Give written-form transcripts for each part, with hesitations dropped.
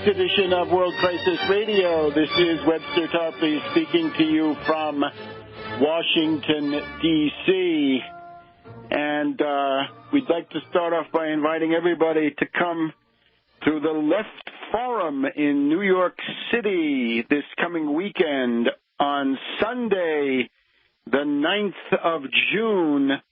edition of World Crisis Radio. This is Webster Tarpley speaking to you from Washington, D.C. And we'd like to start off by inviting everybody to come to the Left Forum in New York City this coming weekend on Sunday, the 9th of June,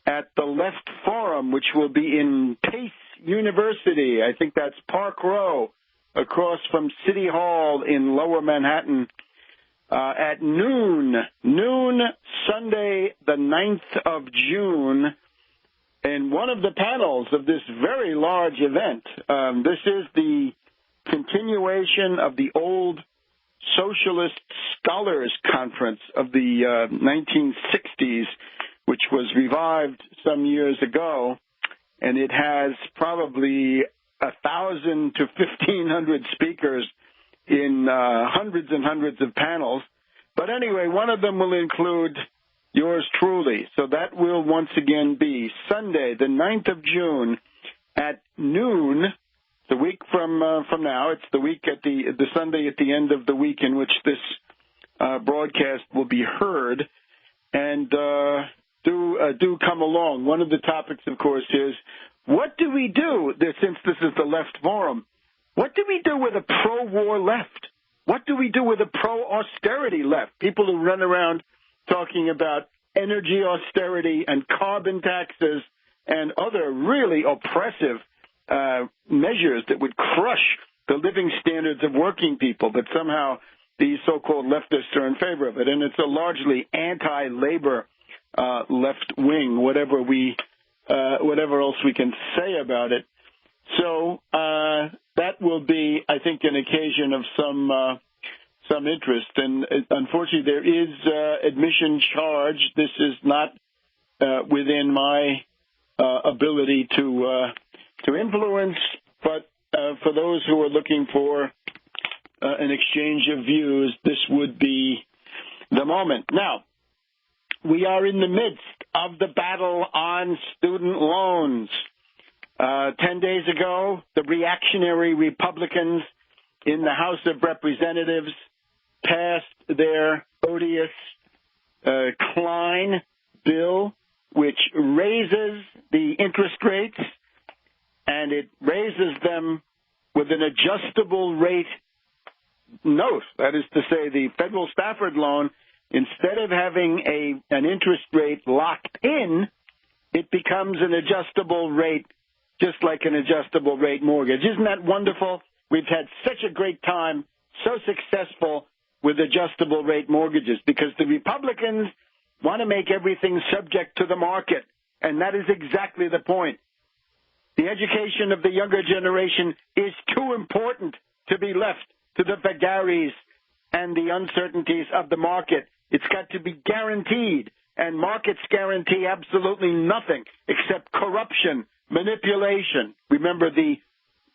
at the Left Forum, which will be in Pace University. I think that's Park Row, across from City Hall in Lower Manhattan, at noon Sunday, the 9th of June. And one of the panels of this very large event, this is the continuation of the old Socialist Scholars Conference of the 1960s, which was revived some years ago, and it has probably 1,000 to 1,500 speakers in hundreds and hundreds of panels. But anyway, one of them will include yours truly. So that will once again be Sunday, the 9th of June at noon. It's a week from now. It's the week at the Sunday at the end of the week in which this broadcast will be heard. And do come along. One of the topics, of course, is what do we do, since this is the Left Forum, what do we do with a pro-war left? What do we do with a pro-austerity left? People who run around talking about energy austerity and carbon taxes and other really oppressive measures that would crush the living standards of working people, but somehow these so-called leftists are in favor of it. And it's a largely anti-labor left wing, whatever else we can say about it. So that will be, I think, an occasion of some interest. And unfortunately, there is admission charge. This is not within my ability to influence, but for those who are looking for an exchange of views, this would be the moment. Now, we are in the midst of the battle on student loans. 10 days ago, the reactionary Republicans in the House of Representatives passed their odious Klein bill, which raises the interest rates, and it raises them with an adjustable rate note. That is to say, the Federal Stafford loan, instead of having an interest rate locked in, it becomes an adjustable rate, just like an adjustable rate mortgage. Isn't that wonderful? We've had such a great time, so successful with adjustable rate mortgages, because the Republicans want to make everything subject to the market, and that is exactly the point. The education of the younger generation is too important to be left to the vagaries and the uncertainties of the market. It's got to be guaranteed, and markets guarantee absolutely nothing except corruption, manipulation. Remember the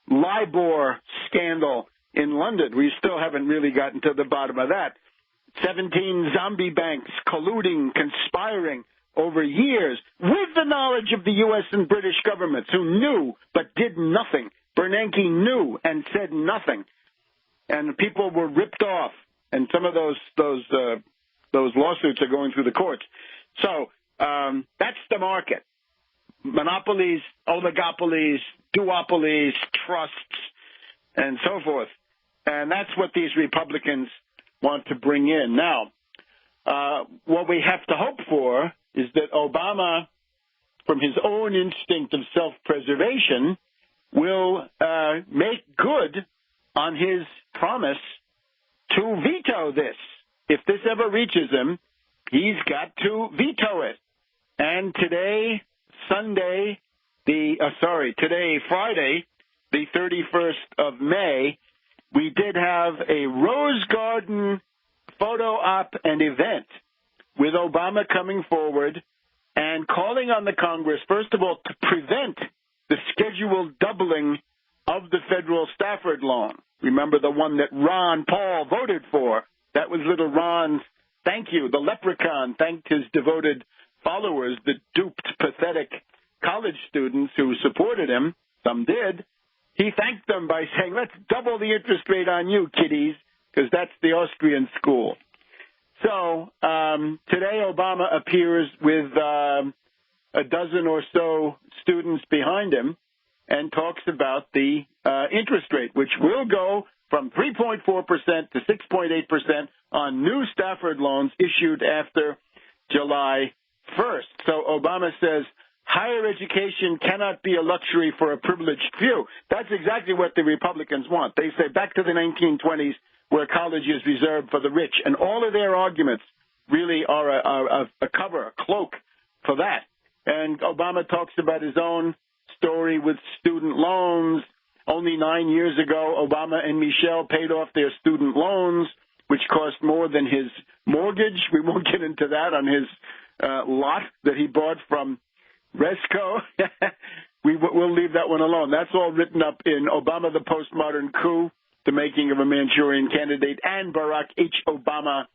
LIBOR scandal in London. We still haven't really gotten to the bottom of that. 17 zombie banks colluding, conspiring over years with the knowledge of the U.S. and British governments, who knew but did nothing. Bernanke knew and said nothing. And people were ripped off. And some of those lawsuits are going through the courts. So that's the market. Monopolies, oligopolies, duopolies, trusts, and so forth. And that's what these Republicans want to bring in. Now, what we have to hope for is that Obama, from his own instinct of self-preservation, will make good on his promise to veto this. If this ever reaches him, he's got to veto it. And today, Friday, the 31st of May, we did have a Rose Garden photo op and event with Obama coming forward and calling on the Congress, first of all, to prevent the scheduled doubling of the Federal Stafford loan. Remember the one that Ron Paul voted for? That was little Ron's thank you. The leprechaun thanked his devoted followers, the duped, pathetic college students who supported him. Some did. he thanked them by saying, let's double the interest rate on you, kiddies, because that's the Austrian school. So today Obama appears with a dozen or so students behind him and talks about the interest rate, which will go from 3.4% to 6.8% on new Stafford loans issued after July 1st. So Obama says higher education cannot be a luxury for a privileged few. That's exactly what the Republicans want. They say back to the 1920s where college is reserved for the rich. And all of their arguments really are a cover, a cloak for that. And Obama talks about his own story with student loans. Only 9 years ago, Obama and Michelle paid off their student loans, which cost more than his mortgage. We won't get into that on his lot that he bought from Resco. We'll leave that one alone. That's all written up in Obama, the Postmodern Coup, The Making of a Manchurian Candidate, and Barack H. Obama,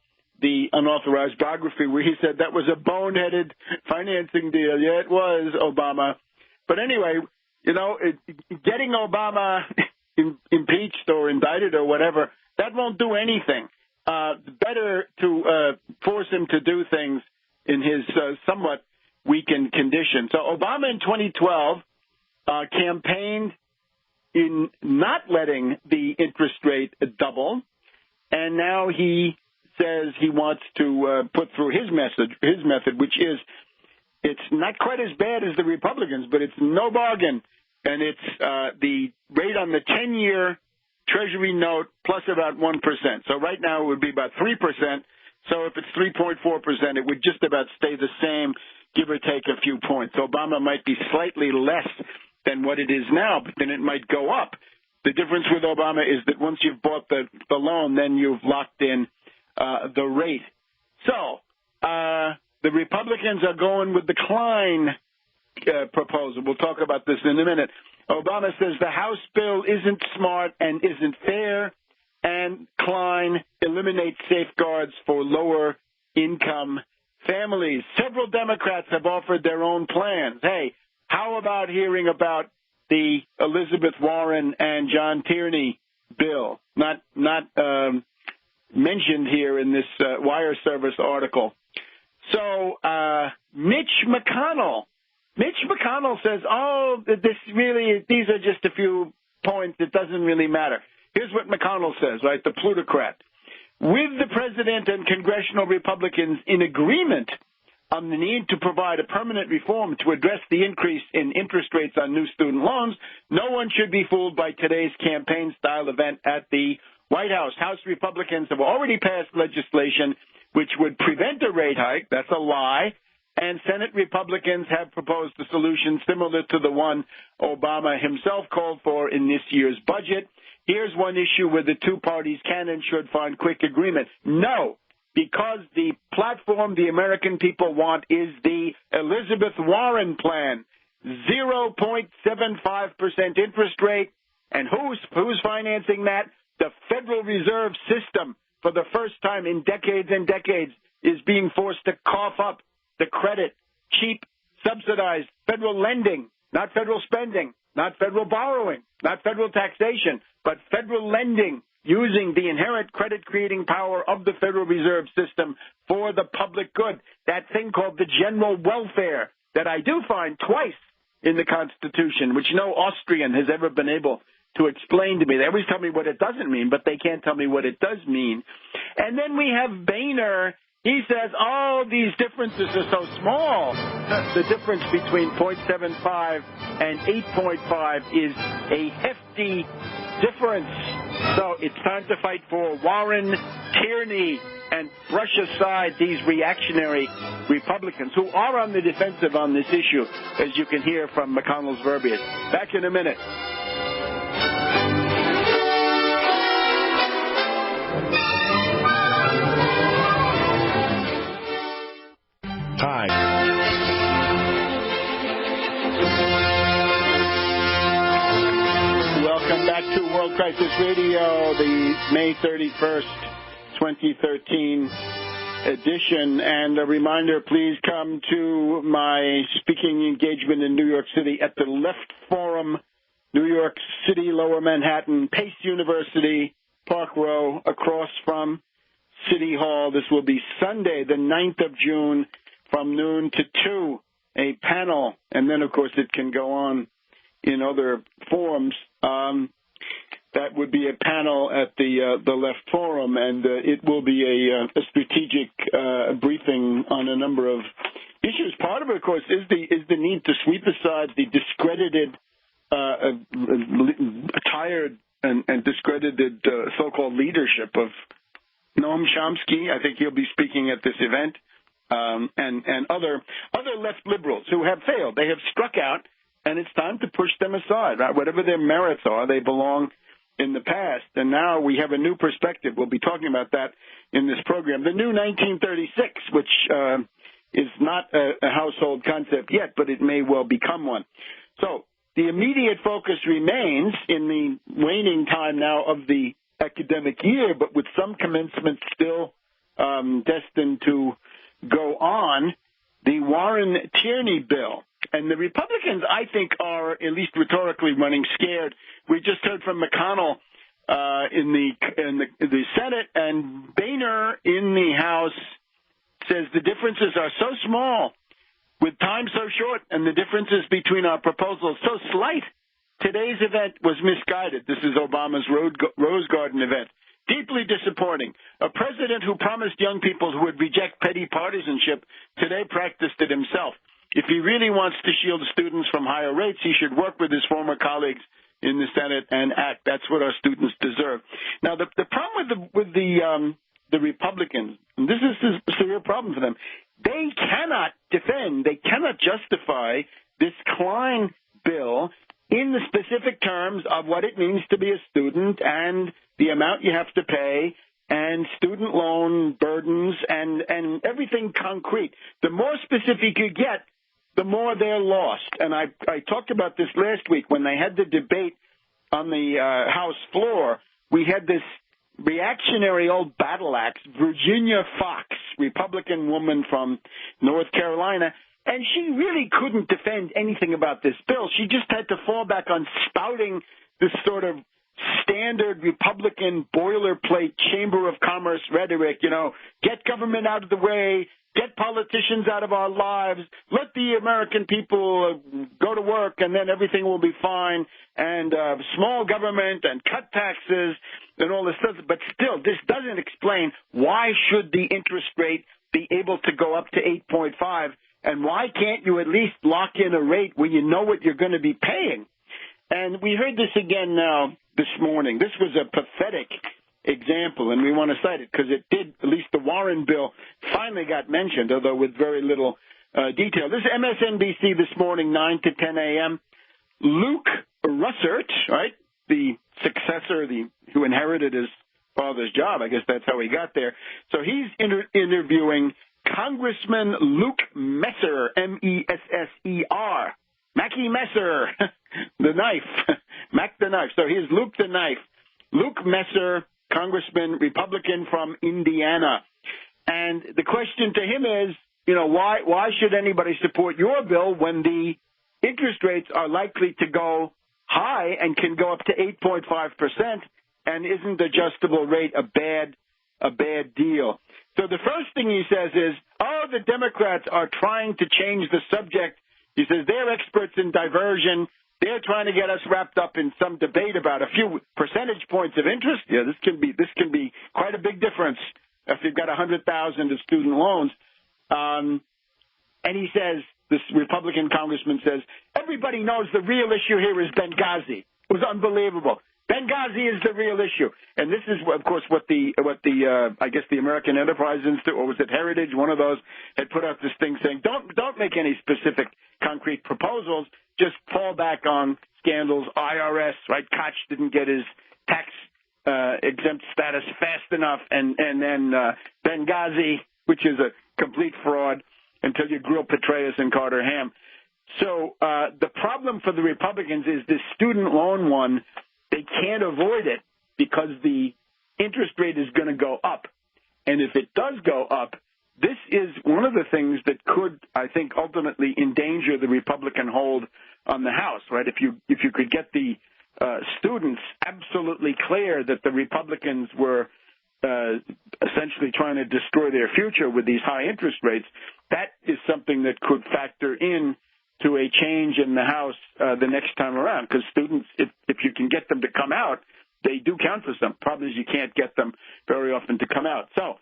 the unauthorized biography, where he said that was a boneheaded financing deal. Yeah, it was, Obama. But anyway, you know, getting Obama impeached or indicted or whatever, that won't do anything. Better to force him to do things in his somewhat weakened condition. So Obama in 2012 campaigned in not letting the interest rate double, and now he says he wants to put through his method, which is it's not quite as bad as the Republicans, but it's no bargain, and it's the rate on the 10-year Treasury note plus about 1%. So right now it would be about 3%. So if it's 3.4%, it would just about stay the same, give or take a few points. Obama might be slightly less than what it is now, but then it might go up. The difference with Obama is that once you've bought the loan, then you've locked in the rate. So the Republicans are going with the Klein proposal. We'll talk about this in a minute. Obama says the House bill isn't smart and isn't fair, and Klein eliminates safeguards for lower-income families. Several Democrats have offered their own plans. Hey, how about hearing about the Elizabeth Warren and John Tierney bill? Not mentioned here in this wire service article. So Mitch McConnell says, these are just a few points. It doesn't really matter. Here's what McConnell says, right, the plutocrat. With the president and congressional Republicans in agreement on the need to provide a permanent reform to address the increase in interest rates on new student loans, no one should be fooled by today's campaign-style event at the White House. House Republicans have already passed legislation which would prevent a rate hike. That's a lie. And Senate Republicans have proposed a solution similar to the one Obama himself called for in this year's budget. Here's one issue where the two parties can and should find quick agreement. No, because the platform the American people want is the Elizabeth Warren plan, 0.75% interest rate. And who's financing that? The Federal Reserve System, for the first time in decades and decades, is being forced to cough up the credit, cheap, subsidized federal lending, not federal spending, not federal borrowing, not federal taxation, but federal lending using the inherent credit-creating power of the Federal Reserve System for the public good, that thing called the general welfare that I do find twice in the Constitution, which no Austrian has ever been able to explain to me. They always tell me what it doesn't mean, but they can't tell me what it does mean. And then we have Boehner. He says, these differences are so small. The difference between 0.75 and 8.5 is a hefty difference. So it's time to fight for Warren, Tierney, and brush aside these reactionary Republicans who are on the defensive on this issue, as you can hear from McConnell's verbiage. Back in a minute. Hi. Welcome back to World Crisis Radio, the May 31st, 2013 edition. And a reminder, please come to my speaking engagement in New York City at the Left Forum New York City, Lower Manhattan, Pace University, Park Row, across from City Hall. This will be Sunday, the 9th of June, from noon to 2, a panel. And then, of course, it can go on in other forums. That would be a panel at the Left Forum, and it will be a strategic briefing on a number of issues. Part of it, of course, is the need to sweep aside the discredited, tired and discredited so-called leadership of Noam Chomsky. I think he'll be speaking at this event, and other left liberals who have failed. They have struck out, and it's time to push them aside. Right? Whatever their merits are, they belong in the past, and now we have a new perspective. We'll be talking about that in this program. The new 1936, which is not a household concept yet, but it may well become one. So the immediate focus remains in the waning time now of the academic year, but with some commencement still destined to go on, the Warren-Tierney bill. And the Republicans, I think, are at least rhetorically running scared. We just heard from McConnell in the Senate, and Boehner in the House says the differences are so small, with time so short, and the differences between our proposals so slight. Today's event was misguided. This is Obama's Rose Garden event. Deeply disappointing. A president who promised young people who would reject petty partisanship today practiced it himself. If he really wants to shield students from higher rates, he should work with his former colleagues in the Senate and act. That's what our students deserve. Now, the problem with the Republicans, and this is a severe problem for them, they cannot defend, they cannot justify this Klein bill in the specific terms of what it means to be a student and the amount you have to pay and student loan burdens and everything concrete. The more specific you get, the more they're lost. And I talked about this last week when they had the debate on the House floor. We had this reactionary old battle axe, Virginia Fox, Republican woman from North Carolina, and she really couldn't defend anything about this bill. She just had to fall back on spouting this sort of standard Republican boilerplate Chamber of Commerce rhetoric, get government out of the way, get politicians out of our lives, let the American people go to work, and then everything will be fine, and small government and cut taxes and all this stuff. But still, this doesn't explain why should the interest rate be able to go up to 8.5, and why can't you at least lock in a rate where you know what you're going to be paying? And we heard this again now this morning. This was a pathetic example, and we want to cite it because it did, at least the Warren bill finally got mentioned, although with very little detail. This is MSNBC this morning, 9 to 10 a.m. Luke Russert, right, the successor, who inherited his father's job. I guess that's how he got there. So he's interviewing Congressman Luke Messer, M-E-S-S-E-R. Mackie Messer, the knife. Mac the knife. So here's Luke the knife. Luke Messer, Congressman, Republican from Indiana. And the question to him is, why should anybody support your bill when the interest rates are likely to go high and can go up to 8.5%, and isn't the adjustable rate a bad deal? So the first thing he says is, the Democrats are trying to change the subject. He says they're experts in diversion. They're trying to get us wrapped up in some debate about a few percentage points of interest. Yeah, this can be quite a big difference if you've got 100,000 of student loans. And he says, this Republican congressman says, everybody knows the real issue here is Benghazi. It was unbelievable. Benghazi is the real issue. And this is, of course, what the I guess the American Enterprise Institute, or was it Heritage, one of those, had put out this thing saying, don't make any specific concrete proposals, just fall back on scandals. IRS, right? Koch didn't get his tax exempt status fast enough, and then Benghazi, which is a complete fraud, until you grill Petraeus and Carter Ham. So the problem for the Republicans is this student loan one. They can't avoid it because the interest rate is going to go up. And if it does go up, this is one of the things that could, I think, ultimately endanger the Republican hold on the House, right? If you could get the students absolutely clear that the Republicans were essentially trying to destroy their future with these high interest rates, that is something that could factor in to a change in the House the next time around. Because students, if you can get them to come out, they do count for some. Problem is you can't get them very often to come out. So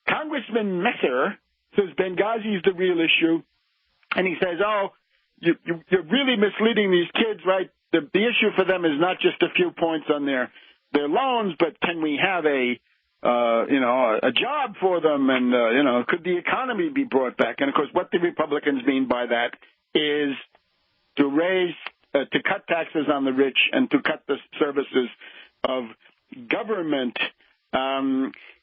Congressman Messer says Benghazi is the real issue, and he says, you're really misleading these kids, right? The issue for them is not just a few points on their loans, but can we have a job for them, and could the economy be brought back? And of course, what the Republicans mean by that is to cut taxes on the rich and to cut the services of government.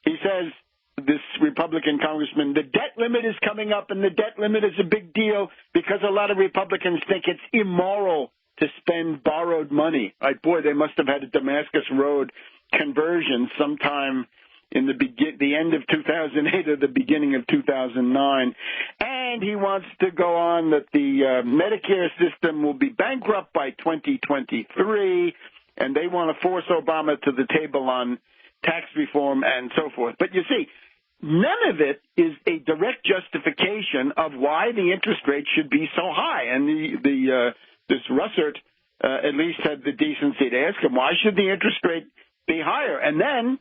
He says, this Republican congressman, the debt limit is coming up, and the debt limit is a big deal because a lot of Republicans think it's immoral to spend borrowed money. Like, boy, they must have had a Damascus Road conversion sometime in the end of 2008 or the beginning of 2009. And he wants to go on that the Medicare system will be bankrupt by 2023, and they want to force Obama to the table on tax reform and so forth. But you see, none of it is a direct justification of why the interest rate should be so high. And this Russert at least had the decency to ask him, why should the interest rate be higher? And then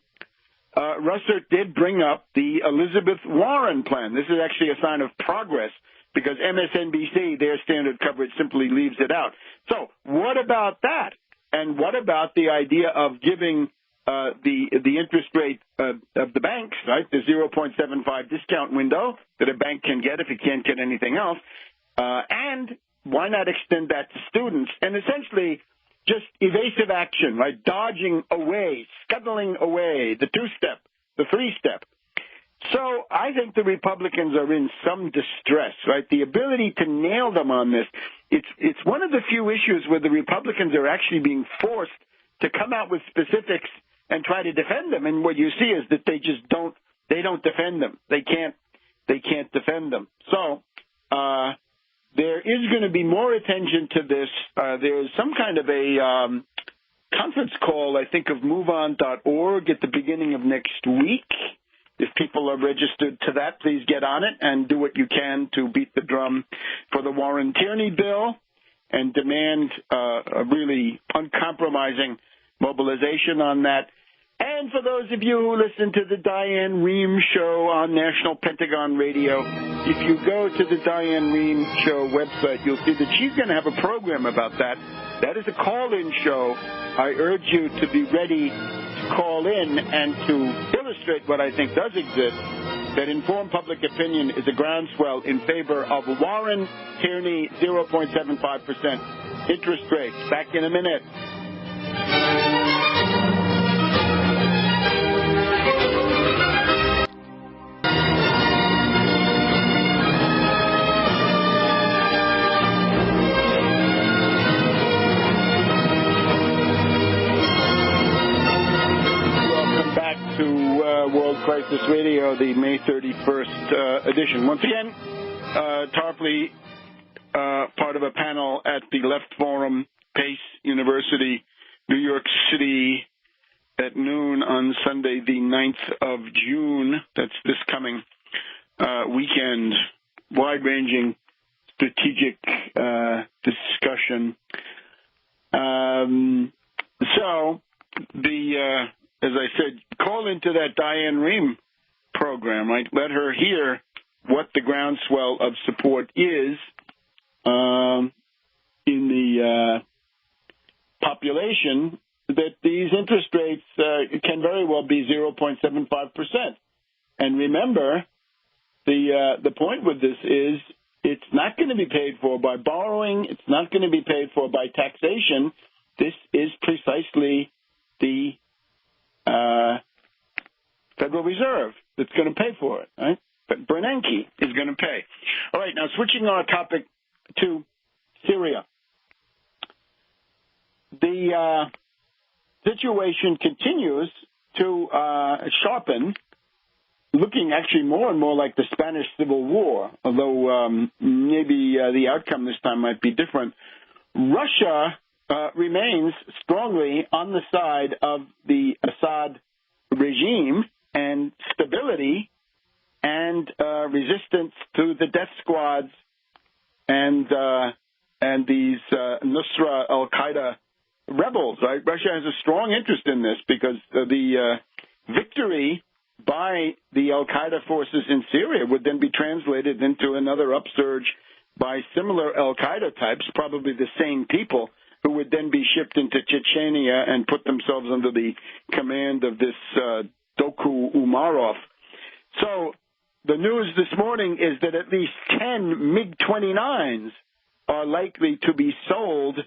Russert did bring up the Elizabeth Warren plan. This is actually a sign of progress because MSNBC, their standard coverage, simply leaves it out. So what about that? And what about the idea of giving the interest rate of the banks, right, the 0.75 discount window that a bank can get if it can't get anything else, and why not extend that to students? And essentially just evasive action, right, dodging away, scuttling away, the two-step, the three-step. So I think the Republicans are in some distress, right? The ability to nail them on this, it's one of the few issues where the Republicans are actually being forced to come out with specifics and try to defend them. And what you see is that they just don't defend them. They can't defend them. So there is going to be more attention to this. There's some kind of a conference call, I think, of MoveOn.org at the beginning of next week. If people are registered to that, please get on it and do what you can to beat the drum for the Warren-Tierney bill and demand a really uncompromising mobilization on that. And for those of you who listen to the Diane Rehm Show on National Pentagon Radio, if you go to the Diane Rehm Show website, you'll see that she's going to have a program about that. That is a call-in show. I urge you to be ready to call in and to illustrate what I think does exist, that informed public opinion is a groundswell in favor of Warren-Tierney 0.75% interest rates. Back in a minute. World Crisis Radio, the May 31st edition. Once again, Tarpley, part of a panel at the Left Forum, Pace University, New York City, at noon on Sunday, the 9th of June. That's this coming weekend. Wide-ranging strategic discussion. As I said, call into that Diane Rehm program, right? Let her hear what the groundswell of support is in the population, that these interest rates can very well be 0.75%. And remember, the point with this is it's not going to be paid for by borrowing. It's not going to be paid for by taxation. This is precisely the Federal Reserve that's going to pay for it, right? But Bernanke is going to pay. All right, now switching our topic to Syria. The situation continues to sharpen, looking actually more and more like the Spanish Civil War, although maybe the outcome this time might be different. Russia remains strongly on the side of the Assad regime and stability and resistance to the death squads and these Nusra al-Qaeda rebels. Right? Russia has a strong interest in this because the victory by the al-Qaeda forces in Syria would then be translated into another upsurge by similar al-Qaeda types, probably the same people, who would then be shipped into Chechnya and put themselves under the command of this Doku Umarov. So the news this morning is that at least 10 MiG-29s are likely to be sold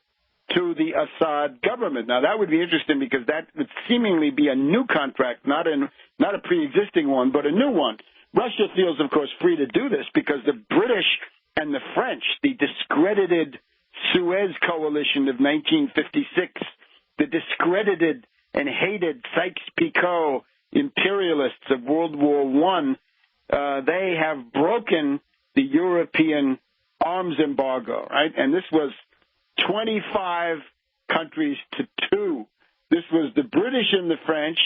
to the Assad government. Now, that would be interesting because that would seemingly be a new contract, not a pre-existing one, but a new one. Russia feels, of course, free to do this because the British and the French, the discredited Suez Coalition of 1956, the discredited and hated Sykes-Picot imperialists of World War I, they have broken the European arms embargo, right? And this was 25 countries to 2. This was the British and the French,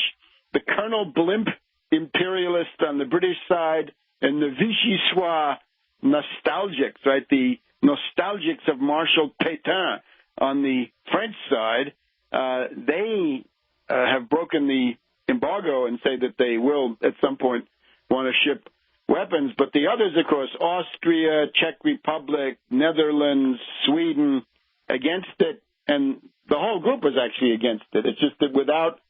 the Colonel Blimp imperialists on the British side, and the Vichysois nostalgics, right? The nostalgics of Marshal Pétain on the French side. They have broken the embargo and say that they will at some point want to ship weapons. But the others, of course, Austria, Czech Republic, Netherlands, Sweden, against it, and the whole group was actually against it. It's just that without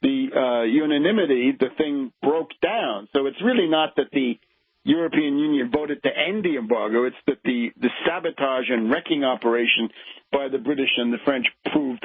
the unanimity, the thing broke down. So it's really not that the European Union voted to end the embargo. It's that the sabotage and wrecking operation by the British and the French proved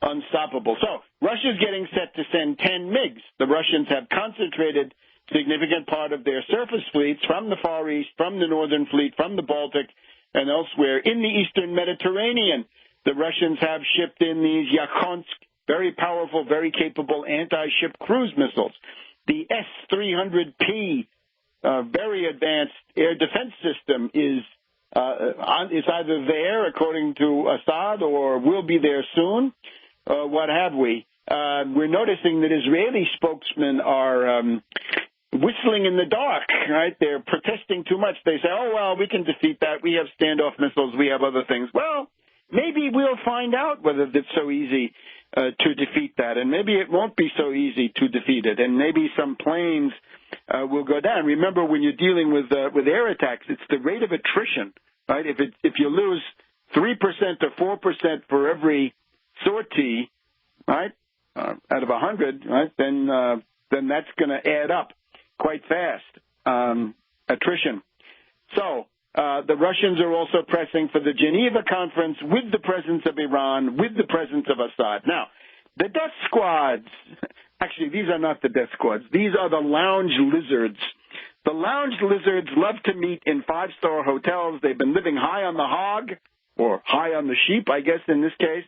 unstoppable. So Russia's getting set to send 10 MiGs. The Russians have concentrated significant part of their surface fleets from the Far East, from the Northern Fleet, from the Baltic, and elsewhere in the Eastern Mediterranean. The Russians have shipped in these Yakontsk, very powerful, very capable anti-ship cruise missiles. The S-300P, very advanced air defense system, is either there, according to Assad, or will be there soon. What have we? We're noticing that Israeli spokesmen are whistling in the dark, right? They're protesting too much. They say, oh, well, we can defeat that. We have standoff missiles. We have other things. Well, maybe we'll find out whether it's so easy to defeat that, and maybe it won't be so easy to defeat it, and maybe some planes will go down. Remember, when you're dealing with air attacks, it's the rate of attrition, right? If you lose 3% or 4% for every sortie, right, out of 100, right, then that's going to add up quite fast, attrition. So the Russians are also pressing for the Geneva conference with the presence of Iran, with the presence of Assad. Now, the death squads, actually, these are not the death squads. These are the lounge lizards. The lounge lizards love to meet in five-star hotels. They've been living high on the hog, or high on the sheep, I guess, in this case.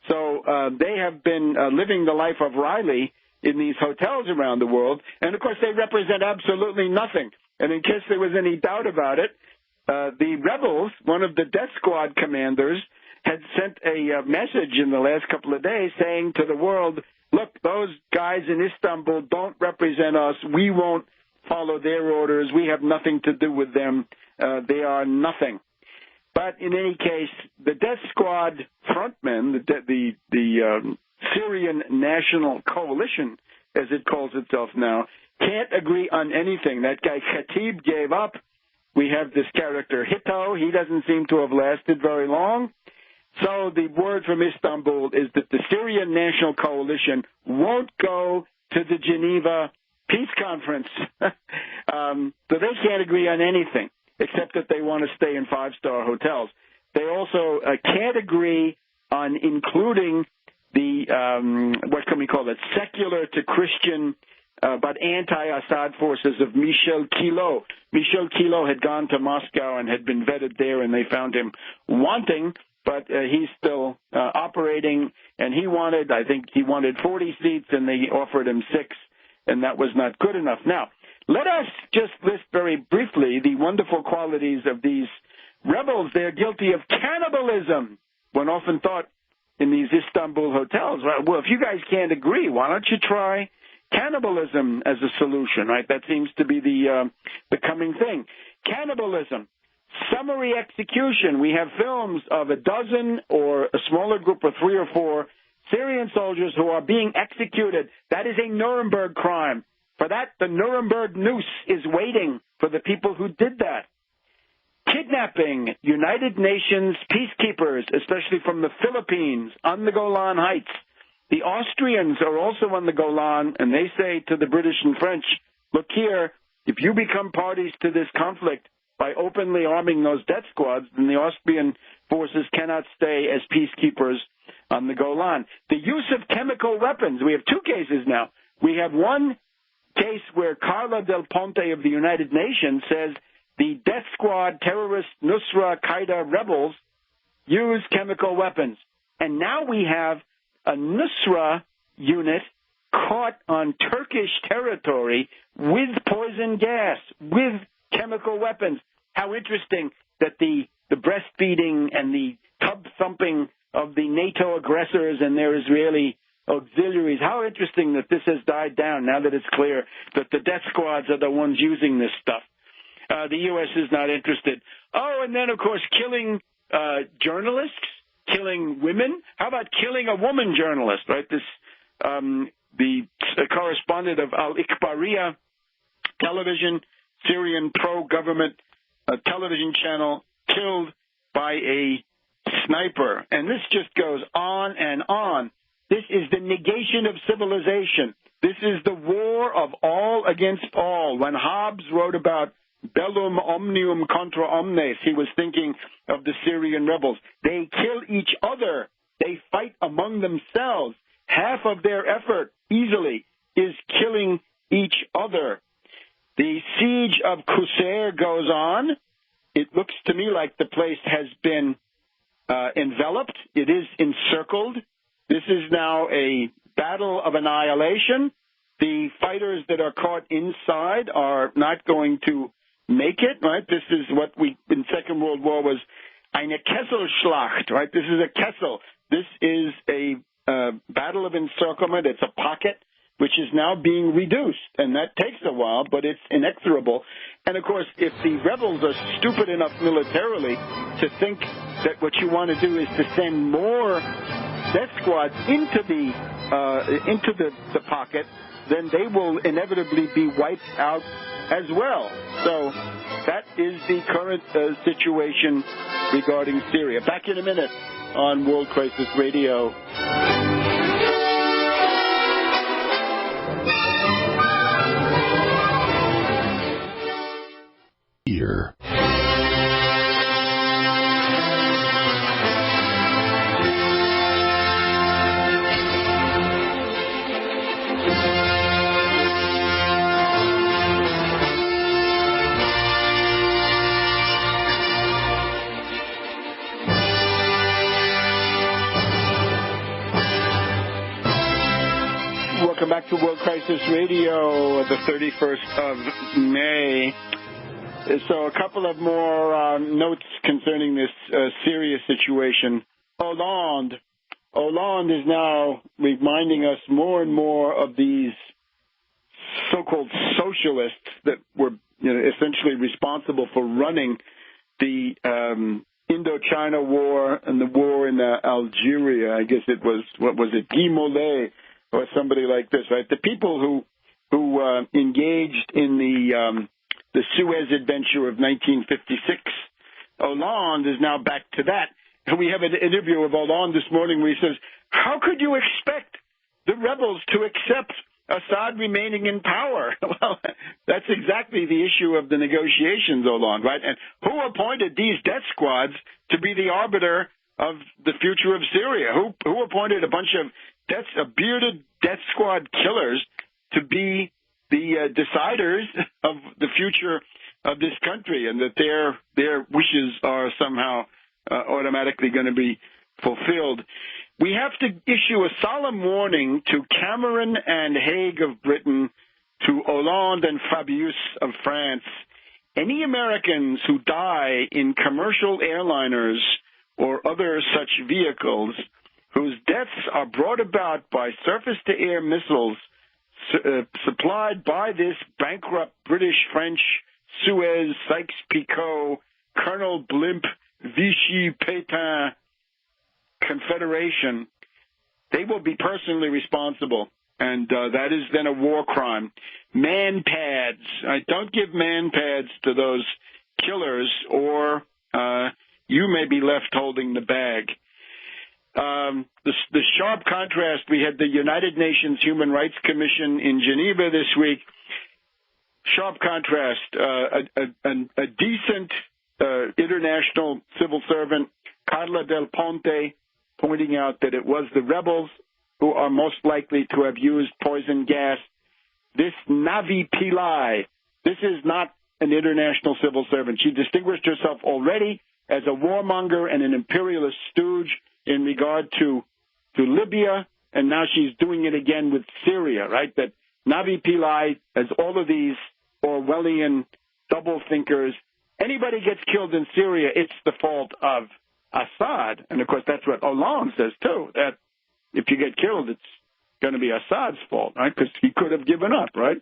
So they have been living the life of Riley in these hotels around the world. And, of course, they represent absolutely nothing. And in case there was any doubt about it, the rebels, one of the death squad commanders, had sent a message in the last couple of days saying to the world, look, those guys in Istanbul don't represent us. We won't follow their orders. We have nothing to do with them. They are nothing. But in any case, the death squad frontmen, the Syrian National Coalition, as it calls itself now, can't agree on anything. That guy Khatib gave up. We have this character Hitto. He doesn't seem to have lasted very long. So the word from Istanbul is that the Syrian National Coalition won't go to the Geneva Peace Conference. So they can't agree on anything, except that they want to stay in five-star hotels. They also can't agree on including the, what can we call it, secular to Christian but anti-Assad forces of Michel Kilo. Michel Kilo had gone to Moscow and had been vetted there, and they found him wanting, but he's still operating, and I think he wanted 40 seats, and they offered him 6, and that was not good enough. Now, let us just list very briefly the wonderful qualities of these rebels. They're guilty of cannibalism. one often thought in these Istanbul hotels, right, well, if you guys can't agree, why don't you try cannibalism as a solution, right? That seems to be the coming thing. Cannibalism, summary execution. We have films of a dozen or a smaller group of 3 or 4 Syrian soldiers who are being executed. That is a Nuremberg crime. For that, the Nuremberg noose is waiting for the people who did that. Kidnapping United Nations peacekeepers, especially from the Philippines, on the Golan Heights. The Austrians are also on the Golan, and they say to the British and French, look here, if you become parties to this conflict by openly arming those death squads, then the Austrian forces cannot stay as peacekeepers on the Golan. The use of chemical weapons. We have 2 cases now. We have one case where Carla Del Ponte of the United Nations says the death squad terrorist Nusra Qaeda rebels use chemical weapons. And now we have a Nusra unit caught on Turkish territory with poison gas, with chemical weapons. How interesting that the breastfeeding and the tub thumping of the NATO aggressors and their Israeli auxiliaries, how interesting that this has died down now that it's clear that the death squads are the ones using this stuff. The U.S. is not interested. Oh, and then, of course, killing journalists, killing women. How about killing a woman journalist, right? This the correspondent of Al-Ikhbariya television, Syrian pro-government television channel, killed by a sniper. And this just goes on and on. This is the negation of civilization. This is the war of all against all. When Hobbes wrote about bellum omnium contra omnes, he was thinking of the Syrian rebels. They kill each other. They fight among themselves. Half of their effort, easily, is killing each other. The siege of Qusair goes on. It looks to me like the place has been enveloped. It is encircled. This is now a battle of annihilation. The fighters that are caught inside are not going to make it, right? This is what we, in Second World War, was eine Kesselschlacht, right? This is a Kessel. This is a battle of encirclement. It's a pocket which is now being reduced, and that takes a while, but it's inexorable. And, of course, if the rebels are stupid enough militarily to think that what you want to do is to send more death squads into the pocket, then they will inevitably be wiped out as well. So that is the current situation regarding Syria. Back in a minute on World Crisis Radio. Here. Welcome back to World Crisis Radio, the 31st of May. So a couple of more notes concerning this Syria situation. Hollande is now reminding us more and more of these so-called socialists that were essentially responsible for running the Indochina War and the war in Algeria. I guess it was, Guy Mollet or somebody like this, right? The people who engaged in the Suez Adventure of 1956. Hollande is now back to that. And we have an interview of Hollande this morning where he says, how could you expect the rebels to accept Assad remaining in power? Well, that's exactly the issue of the negotiations, Hollande, right? And who appointed these death squads to be the arbiter of the future of Syria? Who appointed a bunch of bearded death squad killers to be the deciders of the future of this country, and that their wishes are somehow automatically going to be fulfilled? We have to issue a solemn warning to Cameron and Hague of Britain, to Hollande and Fabius of France. Any Americans who die in commercial airliners or other such vehicles whose deaths are brought about by surface-to-air missiles supplied by this bankrupt British-French Suez Sykes-Picot Colonel Blimp Vichy Pétain Confederation, they will be personally responsible, and that is then a war crime. Man pads. Don't give man pads to those killers, or you may be left holding the bag. The sharp contrast, we had the United Nations Human Rights Commission in Geneva this week. Sharp contrast, a decent international civil servant, Carla Del Ponte, pointing out that it was the rebels who are most likely to have used poison gas. This Navi Pillai, this is not an international civil servant. She distinguished herself already as a warmonger and an imperialist stooge in regard to Libya, and now she's doing it again with Syria, right? That Navi Pillai, as all of these Orwellian double thinkers, anybody gets killed in Syria, it's the fault of Assad. And, of course, that's what Hollande says, too, that if you get killed, it's going to be Assad's fault, right? Because he could have given up, right?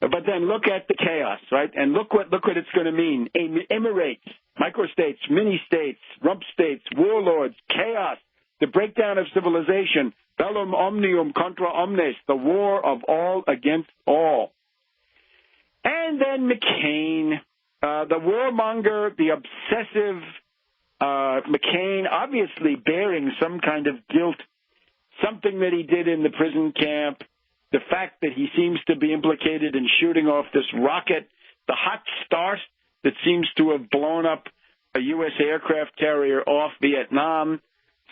But then look at the chaos, right? And look what it's going to mean. Emirates, microstates, mini-states, rump states, warlords, chaos, the breakdown of civilization, bellum omnium contra omnes, the war of all against all. And then McCain, the warmonger, the obsessive McCain, obviously bearing some kind of guilt, something that he did in the prison camp, the fact that he seems to be implicated in shooting off this rocket, the hot start that seems to have blown up a U.S. aircraft carrier off Vietnam,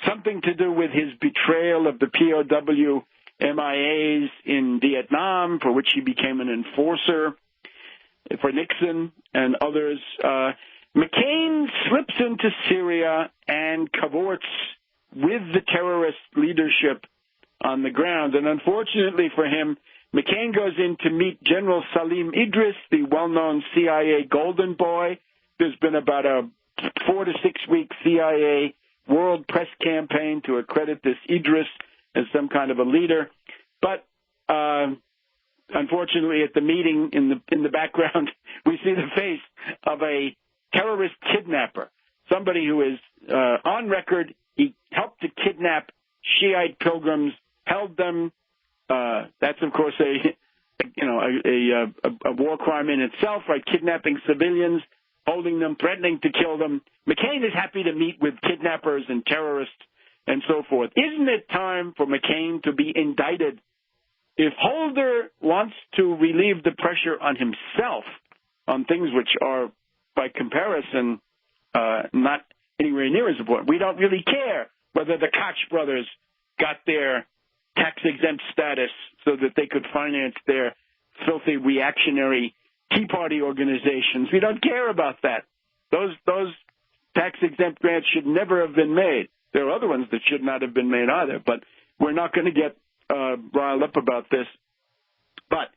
something to do with his betrayal of the POW MIAs in Vietnam, for which he became an enforcer for Nixon and others. McCain slips into Syria and cavorts with the terrorist leadership on the ground. And unfortunately for him, McCain goes in to meet General Salim Idris, the well-known CIA golden boy. There's been about a 4 to 6 week CIA world press campaign to accredit this Idris as some kind of a leader. But unfortunately, at the meeting in the background, we see the face of a terrorist kidnapper, somebody who is on record. He helped to kidnap Shiite pilgrims, held them. That's of course a war crime in itself, right? Kidnapping civilians, holding them, threatening to kill them. McCain is happy to meet with kidnappers and terrorists and so forth. Isn't it time for McCain to be indicted? If Holder wants to relieve the pressure on himself on things which are, by comparison, not anywhere near as important, we don't really care whether the Koch brothers got their tax-exempt status so that they could finance their filthy reactionary Tea Party organizations. We don't care about that. Those tax-exempt grants should never have been made. There are other ones that should not have been made either, but we're not going to get riled up about this. But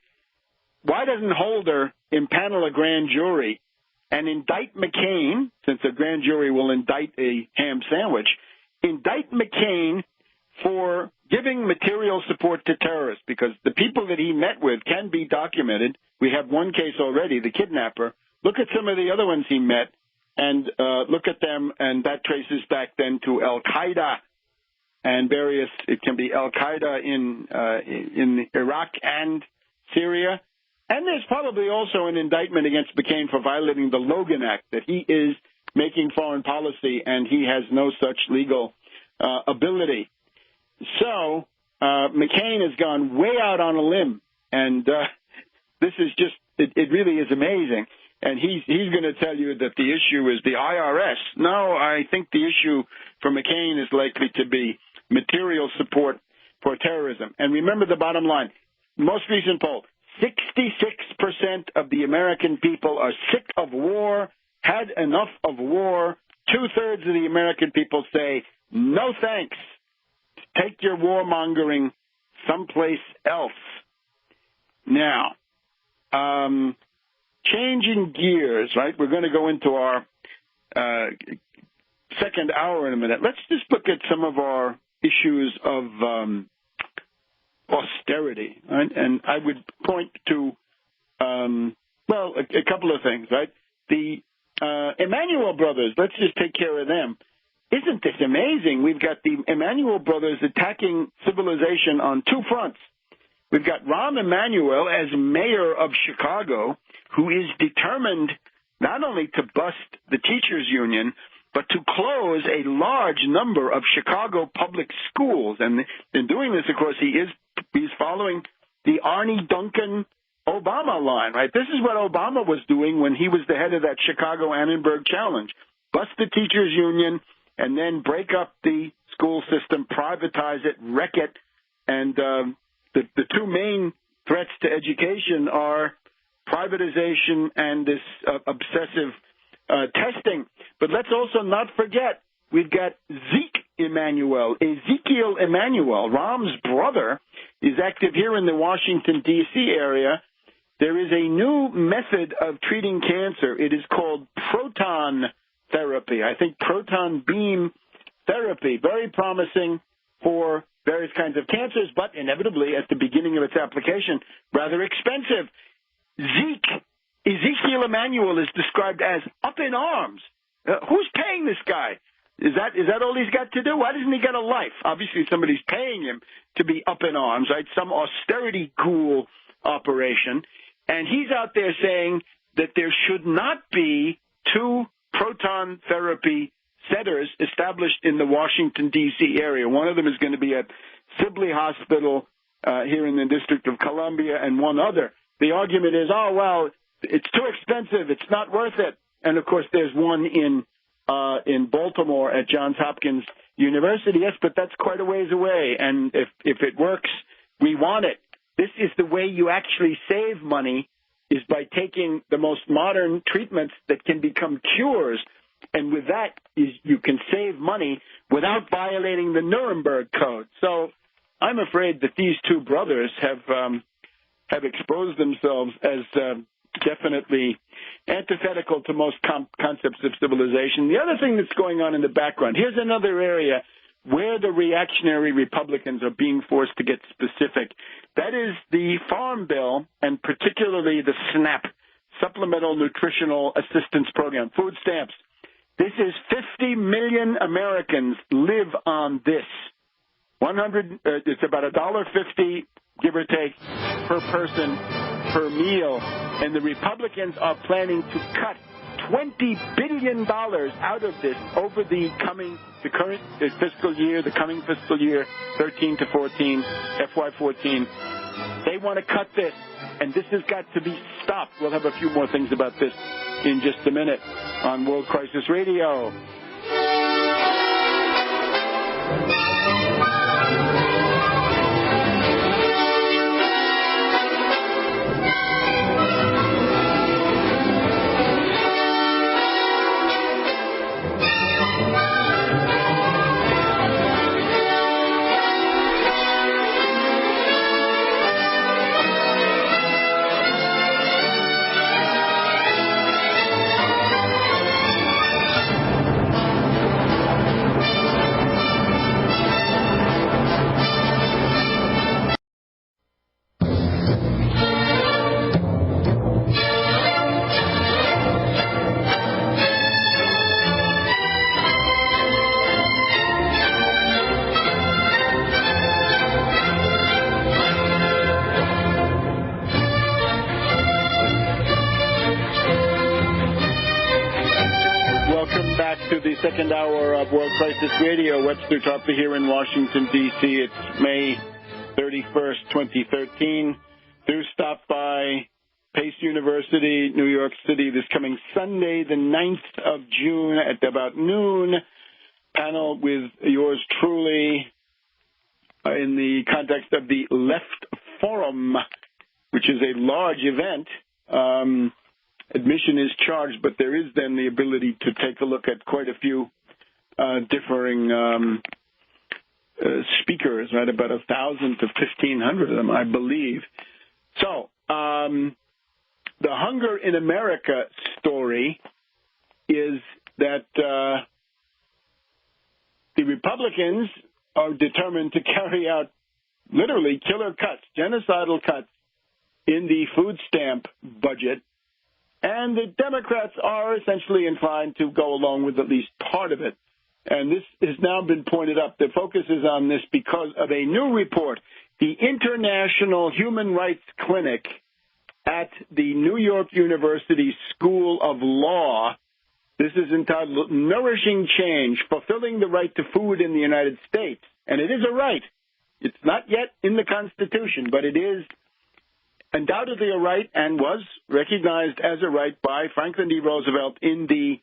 why doesn't Holder impanel a grand jury and indict McCain, since a grand jury will indict a ham sandwich, indict McCain for giving material support to terrorists, because the people that he met with can be documented. We have one case already, the kidnapper. Look at some of the other ones he met, and look at them, and that traces back then to Al-Qaeda and various, it can be Al-Qaeda in Iraq and Syria. And there's probably also an indictment against McCain for violating the Logan Act, that he is making foreign policy and he has no such legal ability. So McCain has gone way out on a limb, and this is just, it really is amazing. And he's going to tell you that the issue is the IRS. No, I think the issue for McCain is likely to be material support for terrorism. And remember the bottom line. Most recent poll, 66% of the American people are sick of war, had enough of war. 2/3 of the American people say, no thanks. Take your warmongering someplace else. Now, changing gears, right? We're going to go into our second hour in a minute. Let's just look at some of our issues of austerity, right? And I would point to, a couple of things, right? The Emanuel brothers, let's just take care of them. Isn't this amazing? We've got the Emanuel brothers attacking civilization on two fronts. We've got Rahm Emanuel as mayor of Chicago, who is determined not only to bust the teachers union, but to close a large number of Chicago public schools. And in doing this, of course, he's following the Arnie Duncan Obama line, right? This is what Obama was doing when he was the head of that Chicago Annenberg Challenge. Bust the teachers union and then break up the school system, privatize it, wreck it. And the two main threats to education are privatization and this obsessive testing. But let's also not forget, we've got Ezekiel Emanuel, Rahm's brother, is active here in the Washington, D.C. area. There is a new method of treating cancer. It is called proton therapy. I think proton beam therapy, very promising for various kinds of cancers, but inevitably, at the beginning of its application, rather expensive. Ezekiel Emanuel is described as up in arms. Who's paying this guy? Is that all he's got to do? Why doesn't he get a life? Obviously, somebody's paying him to be up in arms, right? Some austerity ghoul operation. And he's out there saying that there should not be two proton therapy centers established in the Washington, D.C. area. One of them is going to be at Sibley Hospital here in the District of Columbia, and one other. The argument is, oh, well, it's too expensive. It's not worth it. And, of course, there's one in Baltimore at Johns Hopkins University. Yes, but that's quite a ways away. And if it works, we want it. This is the way you actually save money, is by taking the most modern treatments that can become cures. And with that, you can save money without violating the Nuremberg Code. So I'm afraid that these two brothers have exposed themselves as definitely antithetical to most concepts of civilization. The other thing that's going on in the background, here's another area where the reactionary Republicans are being forced to get specific. That is the Farm Bill, and particularly the SNAP, Supplemental Nutritional Assistance Program, food stamps. This is 50 million Americans live on this. It's about $1.50, give or take, per person per meal. And the Republicans are planning to cut $20 billion out of this over the current fiscal year, the coming fiscal year, 13 to 14, FY14. They want to cut this, and this has got to be stopped. We'll have a few more things about this in just a minute on World Crisis Radio. Second hour of World Crisis Radio. Webster Tarpley here in Washington, D.C. It's May 31st, 2013. Do stop by Pace University, New York City, this coming Sunday, the 9th of June at about noon. Panel with yours truly in the context of the Left Forum, which is a large event. Admission is charged, but there is then the ability to take a look at quite a few differing speakers, right? About 1,000 to 1,500 of them, I believe. So the Hunger in America story is that the Republicans are determined to carry out literally killer cuts, genocidal cuts in the food stamp budget. And the Democrats are essentially inclined to go along with at least part of it. And this has now been pointed up. The focus is on this because of a new report. The International Human Rights Clinic at the New York University School of Law, this is entitled Nourishing Change, Fulfilling the Right to Food in the United States. And it is a right. It's not yet in the Constitution, but it is undoubtedly a right and was recognized as a right by Franklin D. Roosevelt in the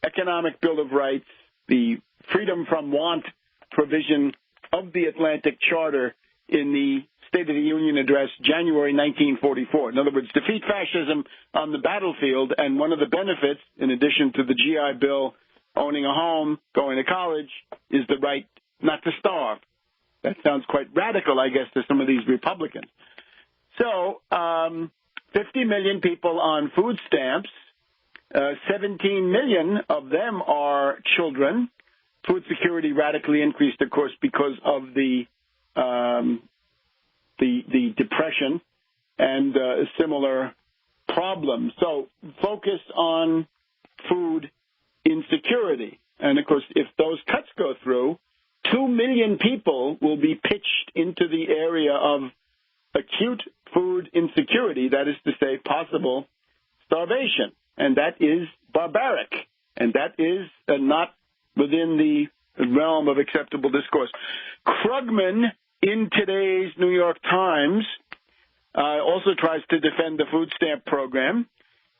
Economic Bill of Rights, the freedom from want provision of the Atlantic Charter in the State of the Union Address, January 1944. In other words, defeat fascism on the battlefield, and one of the benefits, in addition to the GI Bill, owning a home, going to college, is the right not to starve. That sounds quite radical, I guess, to some of these Republicans. So 50 million people on food stamps, 17 million of them are children. Food security radically increased, of course, because of the depression and similar problems. So focus on food insecurity. And, of course, if those cuts go through, 2 million people will be pitched into the area of acute food insecurity, that is to say, possible starvation. And that is barbaric. And that is not within the realm of acceptable discourse. Krugman, in today's New York Times, also tries to defend the food stamp program.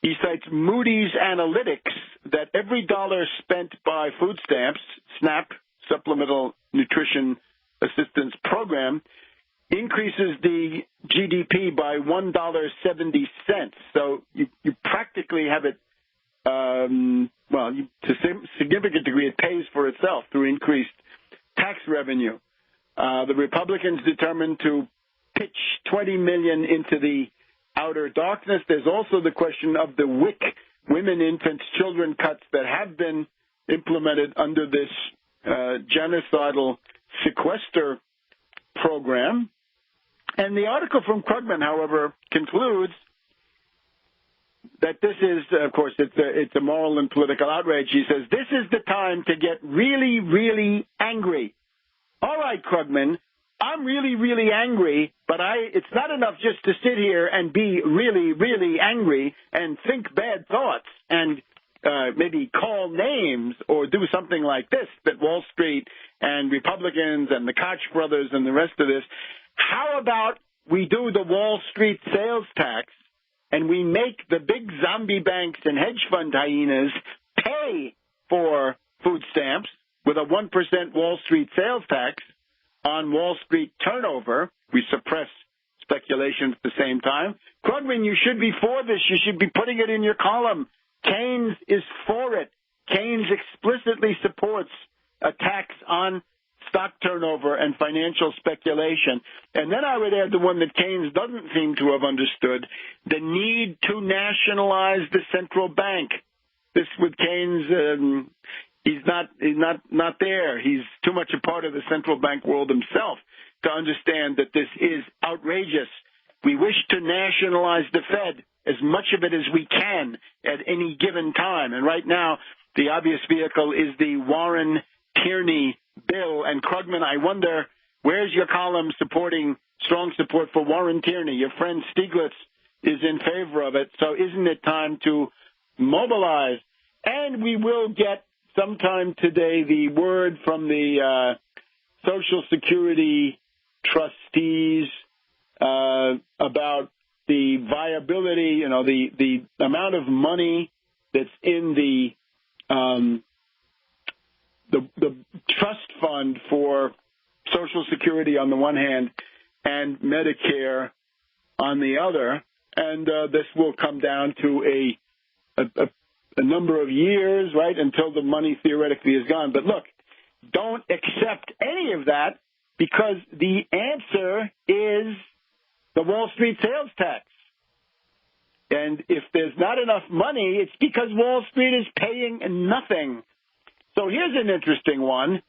He cites Moody's Analytics that every dollar spent by food stamps, SNAP, Supplemental Nutrition Assistance Program, increases the GDP by $1.70. So you practically have it, to a significant degree, it pays for itself through increased tax revenue. The Republicans determined to pitch $20 million into the outer darkness. There's also the question of the WIC, Women, Infants, Children cuts that have been implemented under this genocidal sequester program. And the article from Krugman, however, concludes that this is, of course, it's a moral and political outrage. He says, this is the time to get really, really angry. All right, Krugman, I'm really, really angry, but it's not enough just to sit here and be really, really angry and think bad thoughts and maybe call names or do something like this that Wall Street and Republicans and the Koch brothers and the rest of this. How about we do the Wall Street sales tax and we make the big zombie banks and hedge fund hyenas pay for food stamps with a 1% Wall Street sales tax on Wall Street turnover? We suppress speculation at the same time. Krugman, you should be for this. You should be putting it in your column. Keynes is for it. Keynes explicitly supports a tax on stock turnover and financial speculation. And then I would add the one that Keynes doesn't seem to have understood, the need to nationalize the central bank. This with Keynes, he's not there. He's too much a part of the central bank world himself to understand that this is outrageous. We wish to nationalize the Fed, as much of it as we can at any given time. And right now, the obvious vehicle is the Warren-Tierney bill. And Krugman, I wonder, where's your column supporting strong support for Warren Tierney? Your friend Stiglitz is in favor of it. So isn't it time to mobilize? And we will get sometime today the word from the Social Security trustees about the viability, the amount of money that's in the trust fund for Social Security on the one hand and Medicare on the other. And this will come down to a number of years, right, until the money theoretically is gone. But look, don't accept any of that because the answer is the Wall Street sales tax. And if there's not enough money, it's because Wall Street is paying nothing. So here's an interesting one.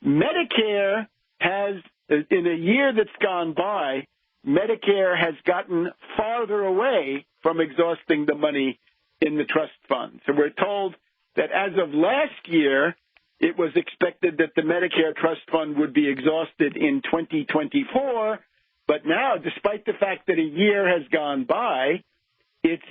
Medicare has, in a year that's gone by, Medicare has gotten farther away from exhausting the money in the trust fund. So we're told that as of last year, it was expected that the Medicare trust fund would be exhausted in 2024, but now, despite the fact that a year has gone by, it's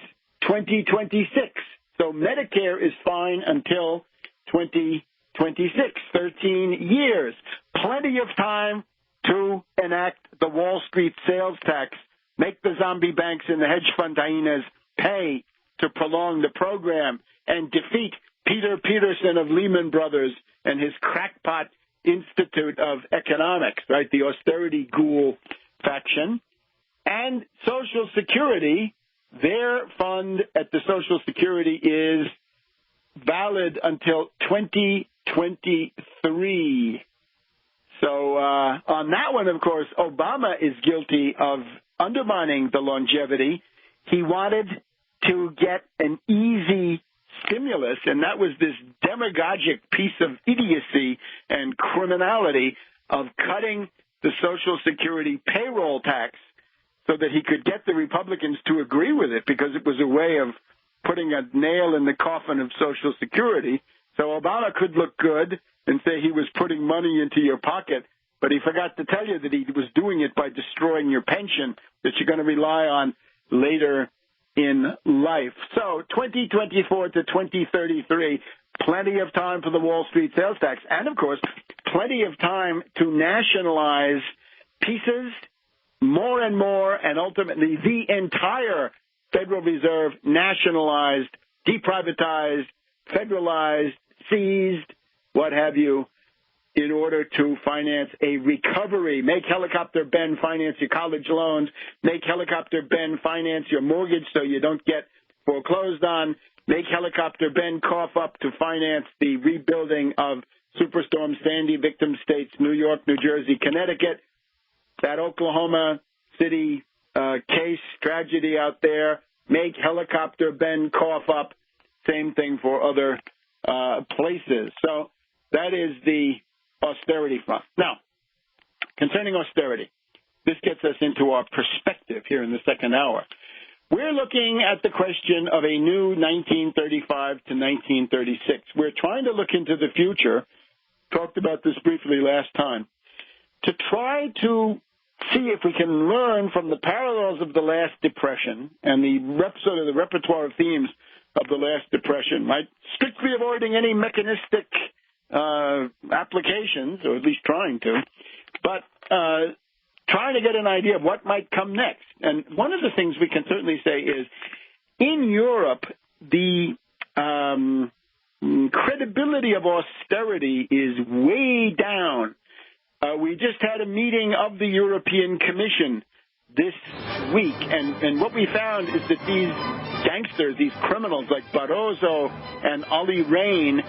2026. So Medicare is fine until 2026, 13 years. Plenty of time to enact the Wall Street sales tax, make the zombie banks and the hedge fund hyenas pay to prolong the program, and defeat Peter Peterson of Lehman Brothers and his crackpot Institute of Economics, right, the austerity ghoul faction. And Social Security, their fund at the Social Security is valid until 2023. So on that one, of course, Obama is guilty of undermining the longevity. He wanted to get an easy stimulus, and that was this demagogic piece of idiocy and criminality of cutting the Social Security payroll tax so that he could get the Republicans to agree with it, because it was a way of putting a nail in the coffin of Social Security. So Obama could look good and say he was putting money into your pocket, but he forgot to tell you that he was doing it by destroying your pension that you're going to rely on later in life. So 2024 to 2033, plenty of time for the Wall Street sales tax, and, of course, plenty of time to nationalize pieces, more and more, and ultimately the entire Federal Reserve nationalized, deprivatized, federalized, seized, what have you, in order to finance a recovery. Make Helicopter Ben finance your college loans. Make Helicopter Ben finance your mortgage so you don't get foreclosed on. Make Helicopter Ben cough up to finance the rebuilding of Superstorm Sandy victim states, New York, New Jersey, Connecticut. That Oklahoma City case, tragedy out there. Make Helicopter Ben cough up. Same thing for other places. So that is the austerity front. Now, concerning austerity, this gets us into our perspective here in the second hour. We're looking at the question of a new 1935 to 1936. We're trying to look into the future, talked about this briefly last time, to try to see if we can learn from the parallels of the last depression and the sort of the repertoire of themes of the last depression, right? Strictly avoiding any mechanistic applications, or at least trying to, but trying to get an idea of what might come next. And one of the things we can certainly say is, in Europe, the credibility of austerity is way down. We just had a meeting of the European Commission this week, and what we found is that these gangsters, these criminals like Barroso and Olli Rehn,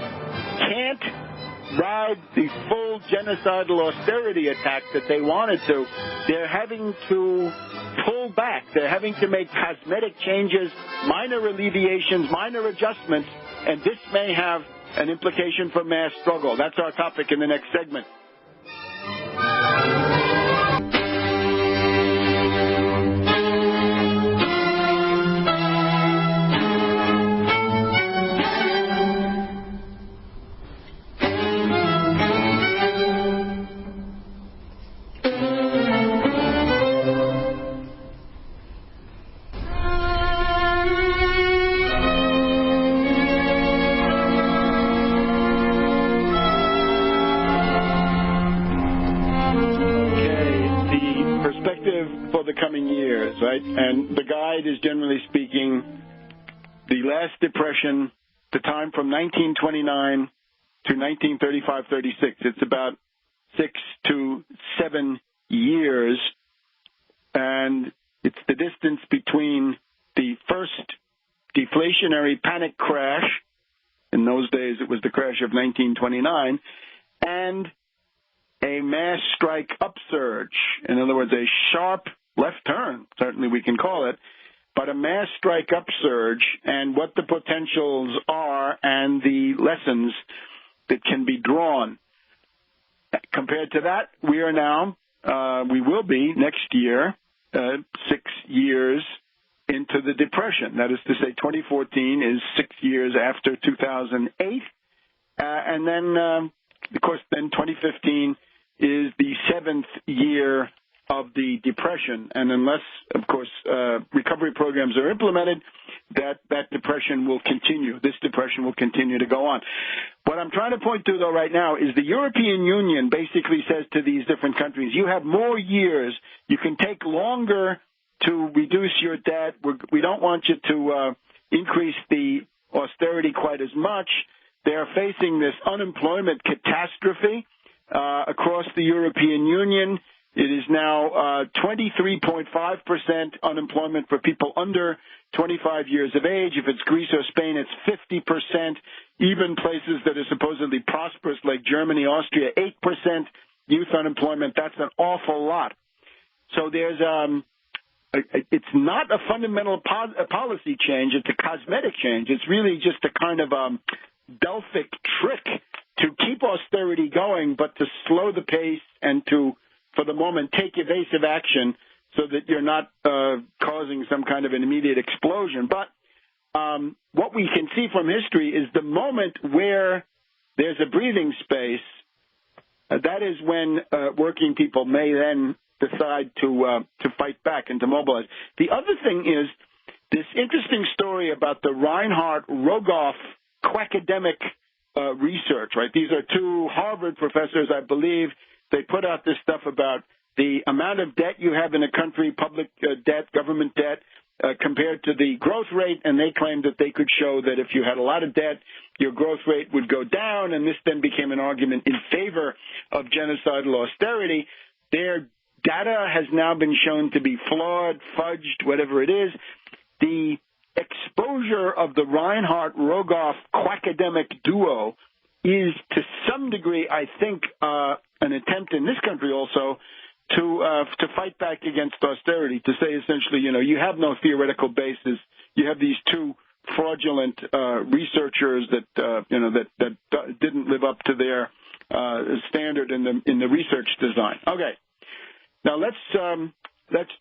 can't ride the full genocidal austerity attack that they wanted to. They're having to pull back. They're having to make cosmetic changes, minor alleviations, minor adjustments, and this may have an implication for mass struggle. That's our topic in the next segment. Right? And the guide is, generally speaking, the last depression, the time from 1929 to 1935-36. It's about 6 to 7 years, and it's the distance between the first deflationary panic crash, in those days it was the crash of 1929, and a mass strike upsurge. In other words, a sharp left turn, certainly we can call it, but a mass strike upsurge, and what the potentials are and the lessons that can be drawn. Compared to that, we are now, we will be next year, 6 years into the Depression. That is to say, 2014 is 6 years after 2008. And then, of course, then 2015 is the 7th year of the Depression. And unless, of course, recovery programs are implemented, that depression will continue. This depression will continue to go on. What I'm trying to point to, though, right now is the European Union basically says to these different countries, you have more years. You can take longer to reduce your debt. We don't want you to increase the austerity quite as much. They are facing this unemployment catastrophe across the European Union. It is now 23.5% unemployment for people under 25 years of age. If it's Greece or Spain, it's 50%. Even places that are supposedly prosperous like Germany, Austria, 8% youth unemployment. That's an awful lot. So there's it's not a fundamental policy change. It's a cosmetic change. It's really just a kind of Delphic trick to keep austerity going, but to slow the pace and to, for the moment, take evasive action so that you're not causing some kind of an immediate explosion. But what we can see from history is the moment where there's a breathing space, that is when working people may then decide to fight back and to mobilize. The other thing is this interesting story about the Reinhardt-Rogoff quackademic research, right? These are two Harvard professors, I believe. They put out this stuff about the amount of debt you have in a country, public debt, government debt, compared to the growth rate, and they claimed that they could show that if you had a lot of debt, your growth rate would go down, and this then became an argument in favor of genocidal austerity. Their data has now been shown to be flawed, fudged, whatever it is. The exposure of the Reinhardt-Rogoff quackademic duo is to some degree, I think, an attempt in this country also to fight back against austerity, to say essentially, you have no theoretical basis. You have these two fraudulent researchers that didn't live up to their standard in the research design. Okay, now let's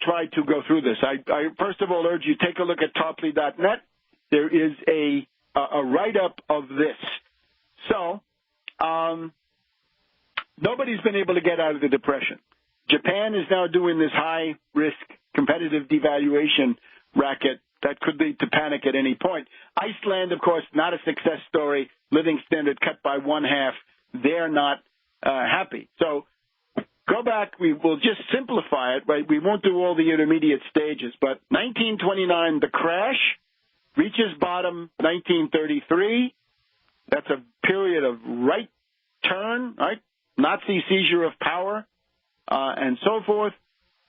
try to go through this. I first of all urge you take a look at Tarpley.net. There is a write-up of this. So nobody's been able to get out of the Depression. Japan is now doing this high-risk competitive devaluation racket that could lead to panic at any point. Iceland, of course, not a success story. Living standard cut by one half. They're not happy. So go back. We will just simplify it, right? We won't do all the intermediate stages. But 1929, the crash, reaches bottom 1933. That's a period of right turn, right? Nazi seizure of power, and so forth.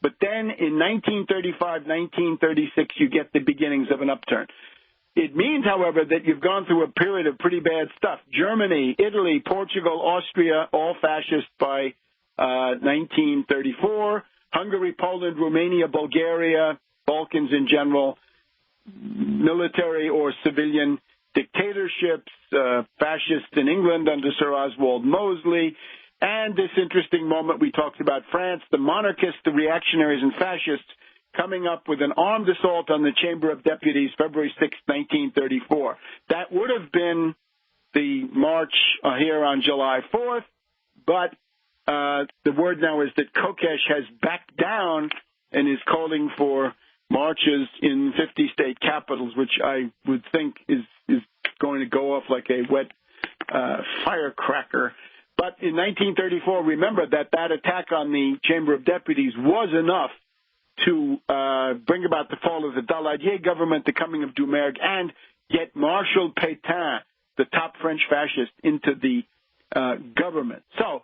But then in 1935, 1936, you get the beginnings of an upturn. It means, however, that you've gone through a period of pretty bad stuff. Germany, Italy, Portugal, Austria, all fascist by 1934. Hungary, Poland, Romania, Bulgaria, Balkans in general, military or civilian dictatorships, fascists in England under Sir Oswald Mosley. And this interesting moment we talked about France, the monarchists, the reactionaries, and fascists coming up with an armed assault on the Chamber of Deputies February 6, 1934. That would have been the march here on July 4th, but the word now is that Kokesh has backed down and is calling for marches in 50 state capitals, which I would think is going to go off like a wet firecracker. But in 1934, remember that attack on the Chamber of Deputies was enough to bring about the fall of the Daladier government, the coming of Doumergue, and get Marshal Pétain, the top French fascist, into the government. So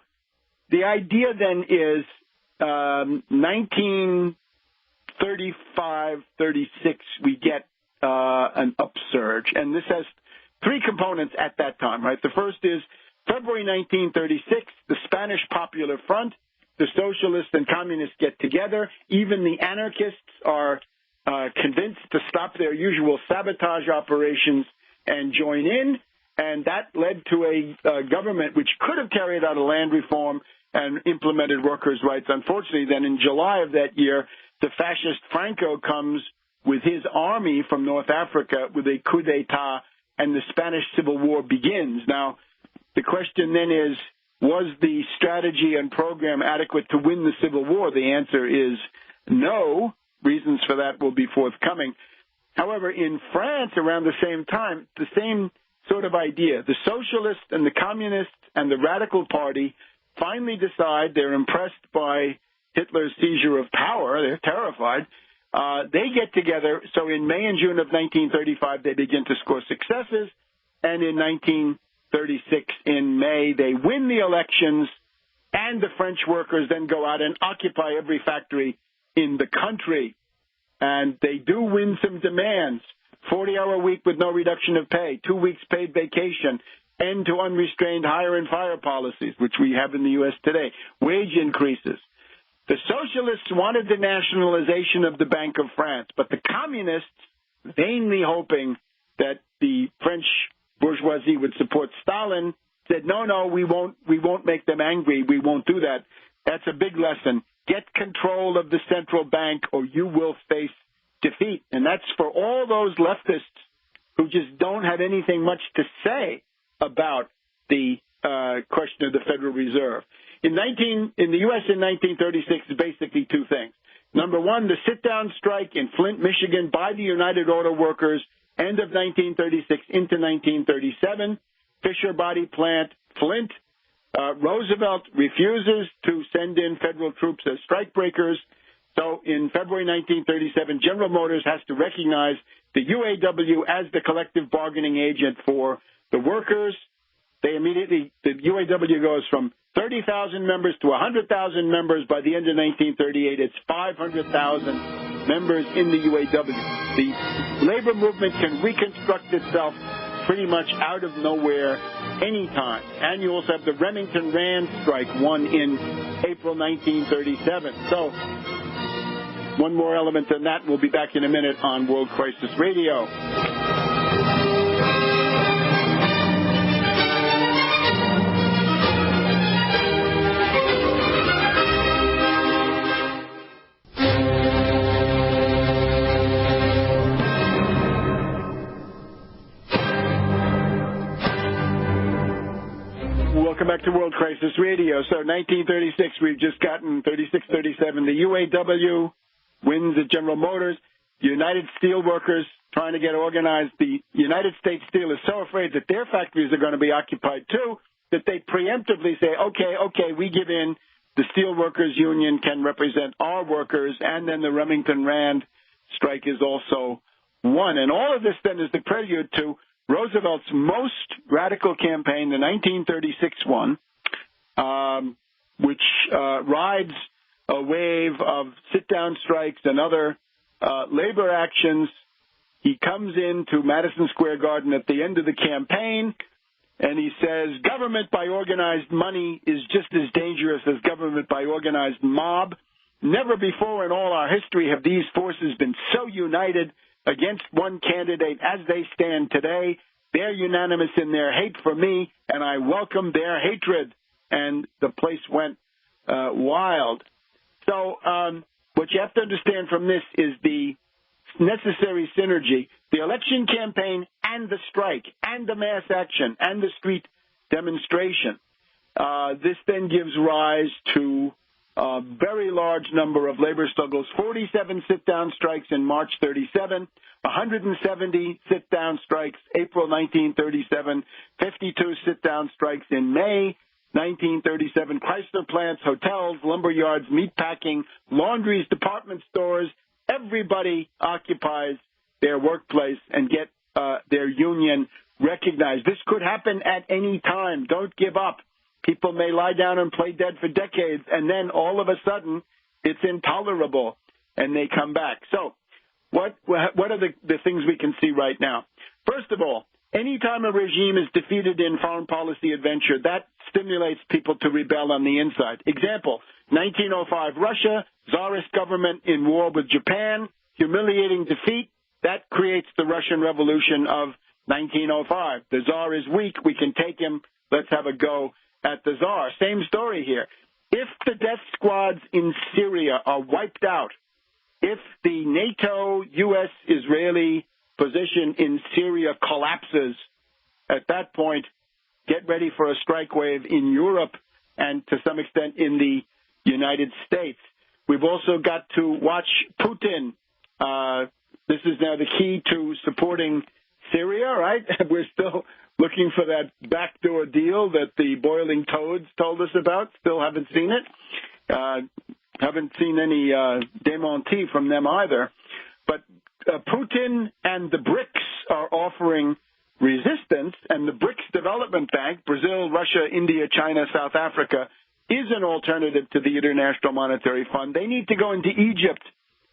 the idea then is 1935, 36, we get an upsurge. And this has three components at that time, right? The first is February 1936, the Spanish Popular Front, the socialists and communists get together. Even the anarchists are convinced to stop their usual sabotage operations and join in. And that led to a government which could have carried out a land reform and implemented workers' rights. Unfortunately, then in July of that year, the fascist Franco comes with his army from North Africa with a coup d'etat, and the Spanish Civil War begins. Now, the question then is, was the strategy and program adequate to win the Civil War? The answer is no. Reasons for that will be forthcoming. However, in France, around the same time, the same sort of idea. The socialists and the communists and the radical party finally decide, they're impressed by Hitler's seizure of power, they're terrified, they get together. So in May and June of 1935, they begin to score successes, and in 1936, in May, they win the elections, and the French workers then go out and occupy every factory in the country. And they do win some demands: 40-hour week with no reduction of pay, 2 weeks paid vacation, end to unrestrained hire and fire policies, which we have in the U.S. today, wage increases. The socialists wanted the nationalization of the Bank of France, but the communists, vainly hoping that the French bourgeoisie would support Stalin, said, no, we won't make them angry. We won't do that. That's a big lesson. Get control of the central bank or you will face defeat. And that's for all those leftists who just don't have anything much to say about the question of the Federal Reserve. In the U.S. in 1936 is basically two things. Number one, the sit-down strike in Flint, Michigan by the United Auto Workers, end of 1936 into 1937. Fisher Body Plant, Flint. Roosevelt refuses to send in federal troops as strikebreakers. So in February 1937, General Motors has to recognize the UAW as the collective bargaining agent for the workers. The UAW goes from 30,000 members to 100,000 members. By the end of 1938, it's 500,000 members in the UAW. The labor movement can reconstruct itself pretty much out of nowhere anytime. And you also have the Remington Rand strike, one in April 1937. So one more element than that. We'll be back in a minute on World Crisis Radio. Welcome back to World Crisis Radio. So 1936, we've just gotten 36, 37. The UAW wins at General Motors. United Steelworkers trying to get organized. The United States Steel is so afraid that their factories are going to be occupied too that they preemptively say, okay, we give in. The Steelworkers Union can represent our workers, and then the Remington Rand strike is also won. And all of this then is the prelude to Roosevelt's most radical campaign, the 1936 one, which rides a wave of sit-down strikes and other labor actions. He comes into Madison Square Garden at the end of the campaign, and he says, government by organized money is just as dangerous as government by organized mob. Never before in all our history have these forces been so united against one candidate as they stand today. They're unanimous in their hate for me, and I welcome their hatred. And the place went wild. So what you have to understand from this is the necessary synergy, the election campaign and the strike and the mass action and the street demonstration. This then gives rise to a very large number of labor struggles, 47 sit-down strikes in March 37, 170 sit-down strikes April 1937, 52 sit-down strikes in May 1937, Chrysler plants, hotels, lumber yards, meatpacking, laundries, department stores. Everybody occupies their workplace and get their union recognized. This could happen at any time. Don't give up. People may lie down and play dead for decades, and then all of a sudden it's intolerable, and they come back. So what are the things we can see right now? First of all, anytime a regime is defeated in foreign policy adventure, that stimulates people to rebel on the inside. Example, 1905, Russia, Tsarist government in war with Japan, humiliating defeat. That creates the Russian Revolution of 1905. The Tsar is weak. We can take him. Let's have a go at the Tsar. Same story here. If the death squads in Syria are wiped out, if the NATO, U.S., Israeli position in Syria collapses, at that point, get ready for a strike wave in Europe and to some extent in the United States. We've also got to watch Putin. This is now the key to supporting Syria, right? We're still looking for that backdoor deal that the Boiling Toads told us about. Still haven't seen it. Haven't seen any démenti from them either. But Putin and the BRICS are offering resistance, and the BRICS Development Bank, Brazil, Russia, India, China, South Africa, is an alternative to the International Monetary Fund. They need to go into Egypt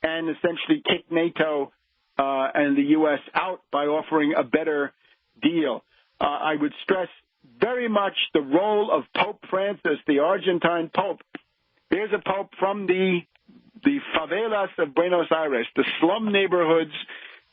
and essentially kick NATO and the U.S. out by offering a better deal. I would stress very much the role of Pope Francis, the Argentine Pope. Here's a Pope from the favelas of Buenos Aires, the slum neighborhoods.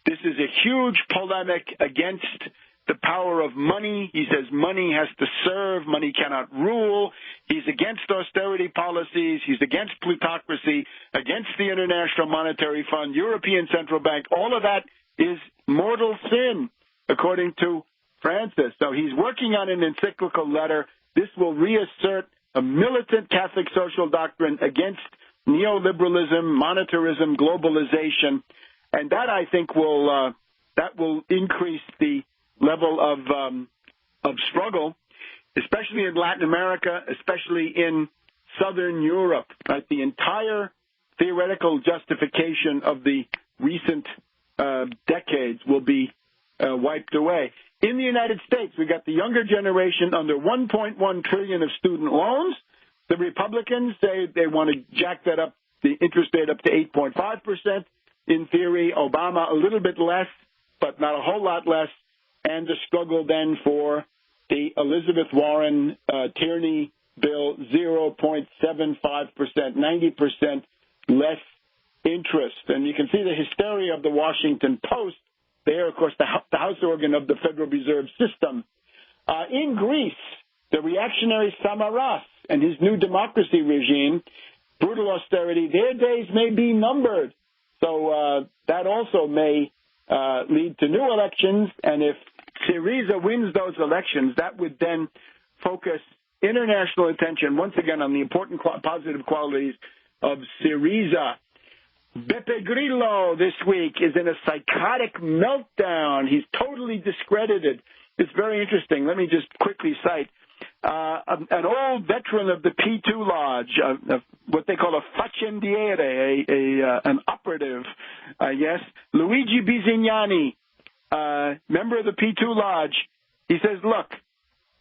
This is a huge polemic against the power of money. He says money has to serve, money cannot rule. He's against austerity policies. He's against plutocracy, against the International Monetary Fund, European Central Bank. All of that is mortal sin, according to Francis. So he's working on an encyclical letter. This will reassert a militant Catholic social doctrine against neoliberalism, monetarism, globalization, and that, I think, will increase the level of struggle, especially in Latin America, especially in Southern Europe. Right? The entire theoretical justification of the recent decades will be wiped away. In the United States, we got the younger generation under $1.1 trillion of student loans. The Republicans say they want to jack that up, the interest rate up to 8.5%. In theory, Obama a little bit less, but not a whole lot less, and the struggle then for the Elizabeth Warren Tierney bill, 0.75%, 90% less interest. And you can see the hysteria of the Washington Post. They are, of course, the house organ of the Federal Reserve System. In Greece, the reactionary Samaras and his new democracy regime, brutal austerity, their days may be numbered. So that also may lead to new elections. And if Syriza wins those elections, that would then focus international attention once again on the important positive qualities of Syriza. Beppe Grillo this week is in a psychotic meltdown. He's totally discredited. It's very interesting. Let me just quickly cite an old veteran of the P2 Lodge, what they call a faccendiere, an operative, yes, Luigi Bisignani, member of the P2 Lodge. He says, look,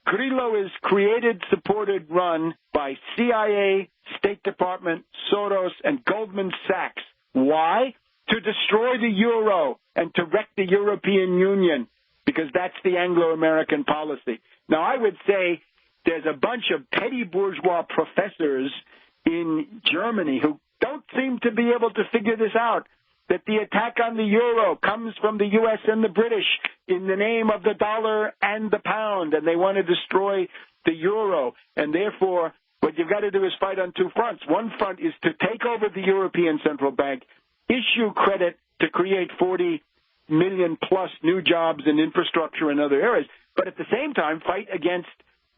Grillo is created, supported, run by CIA, State Department, Soros, and Goldman Sachs. Why? To destroy the euro and to wreck the European Union, because that's the Anglo-American policy. Now, I would say there's a bunch of petty bourgeois professors in Germany who don't seem to be able to figure this out, that the attack on the euro comes from the U.S. and the British in the name of the dollar and the pound, and they want to destroy the euro. And therefore, what you've got to do is fight on two fronts. One front is to take over the European Central Bank, issue credit to create 40 million plus new jobs in infrastructure and other areas, but at the same time fight against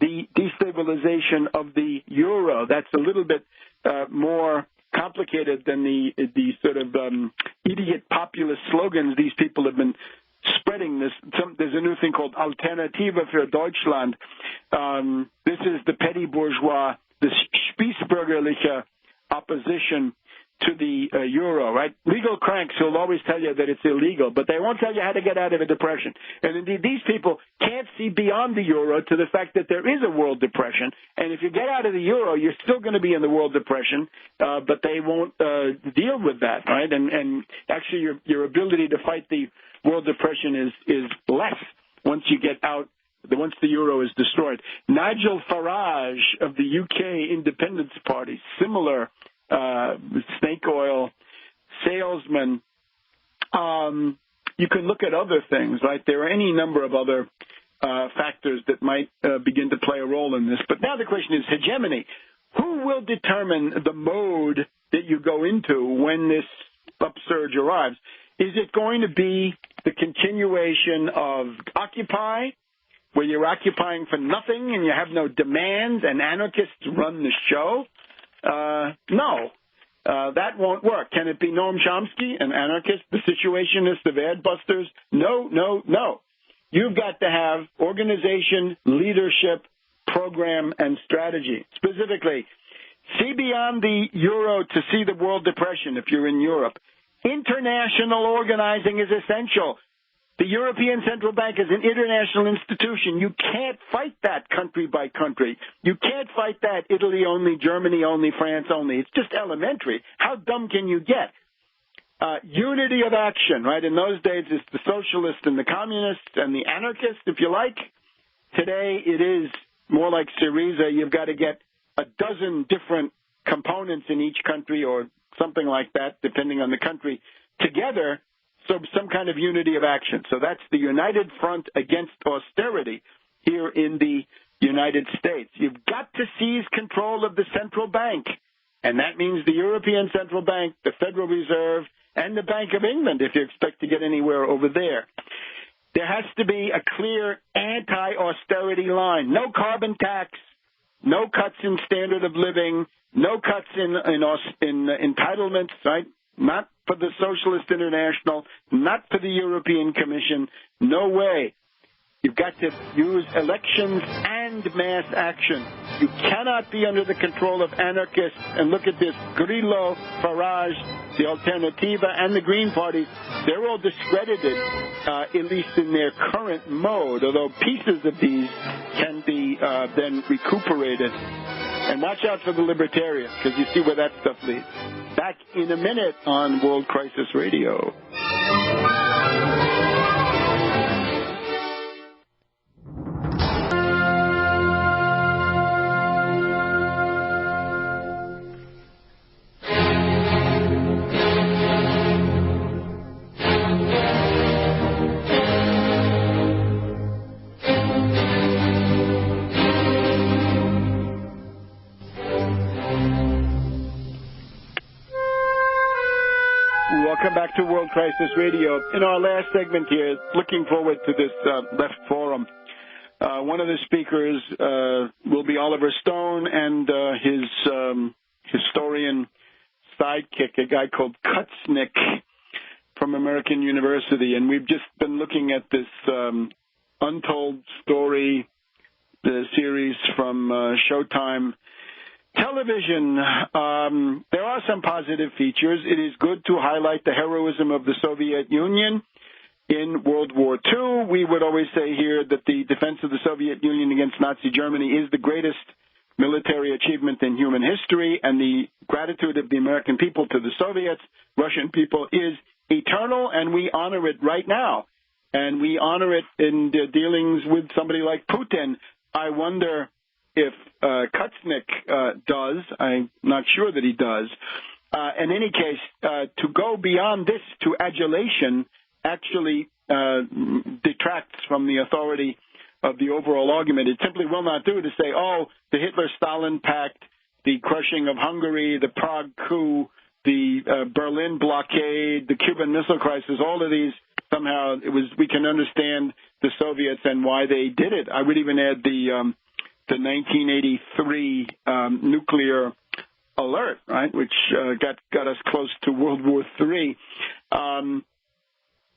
the destabilization of the euro. That's a little bit more complicated than the sort of idiot populist slogans these people have been spreading. There's a new thing called Alternative für Deutschland. This is the petty bourgeois, the Spießbürgerliche opposition to the euro, right? Legal cranks who'll always tell you that it's illegal, but they won't tell you how to get out of a depression. And indeed, these people can't see beyond the euro to the fact that there is a world depression. And if you get out of the euro, you're still going to be in the world depression, but they won't deal with that, right? And actually, your ability to fight the world depression is less once you get out, once the euro is destroyed. Nigel Farage of the UK Independence Party, similar snake oil salesman. you can look at other things, right? There are any number of other factors that might begin to play a role in this. But now the question is hegemony. Who will determine the mode that you go into when this upsurge arrives? Is it going to be the continuation of Occupy, where you're occupying for nothing and you have no demand and anarchists run the show? No. That won't work. Can it be Noam Chomsky, an anarchist, the situationist of Adbusters? No, no, no. You've got to have organization, leadership, program, and strategy. Specifically, see beyond the euro to see the world depression if you're in Europe. International organizing is essential. The European Central Bank is an international institution. You can't fight that country by country. You can't fight that Italy only, Germany only, France only. It's just elementary. How dumb can you get? Unity of action, right? In those days, it's the socialists and the communists and the anarchists, if you like. Today, it is more like Syriza. You've got to get a dozen different components in each country or something like that, depending on the country, together. So some kind of unity of action. So that's the united front against austerity here in the United States. You've got to seize control of the central bank, and that means the European Central Bank, the Federal Reserve, and the Bank of England if you expect to get anywhere over there. There has to be a clear anti-austerity line. No carbon tax, no cuts in standard of living, no cuts in entitlements, right? Not for the Socialist International, not for the European Commission. No way. You've got to use elections and mass action. You cannot be under the control of anarchists. And look at this, Grillo, Farage, the Alternativa, and the Green Party. They're all discredited, at least in their current mode, although pieces of these can be then recuperated. And watch out for the libertarians, because you see where that stuff leads. Back in a minute on World Crisis Radio. Welcome back to World Crisis Radio. In our last segment here, looking forward to this left forum. One of the speakers will be Oliver Stone and his historian sidekick, a guy called Kutznick from American University. And we've just been looking at this Untold Story, the series from Showtime Television. There are some positive features. It is good to highlight the heroism of the Soviet Union in World War II. We would always say here that the defense of the Soviet Union against Nazi Germany is the greatest military achievement in human history, and the gratitude of the American people to the Soviets, Russian people, is eternal, and we honor it right now. And we honor it in the dealings with somebody like Putin. I wonder if Kutznick does. I'm not sure that he does. In any case, to go beyond this to adulation actually detracts from the authority of the overall argument. It simply will not do to say, oh, the Hitler-Stalin pact, the crushing of Hungary, the Prague coup, the Berlin blockade, the Cuban Missile Crisis, all of these, somehow we can understand the Soviets and why they did it. I would even add the 1983 nuclear alert, right, which got us close to World War III.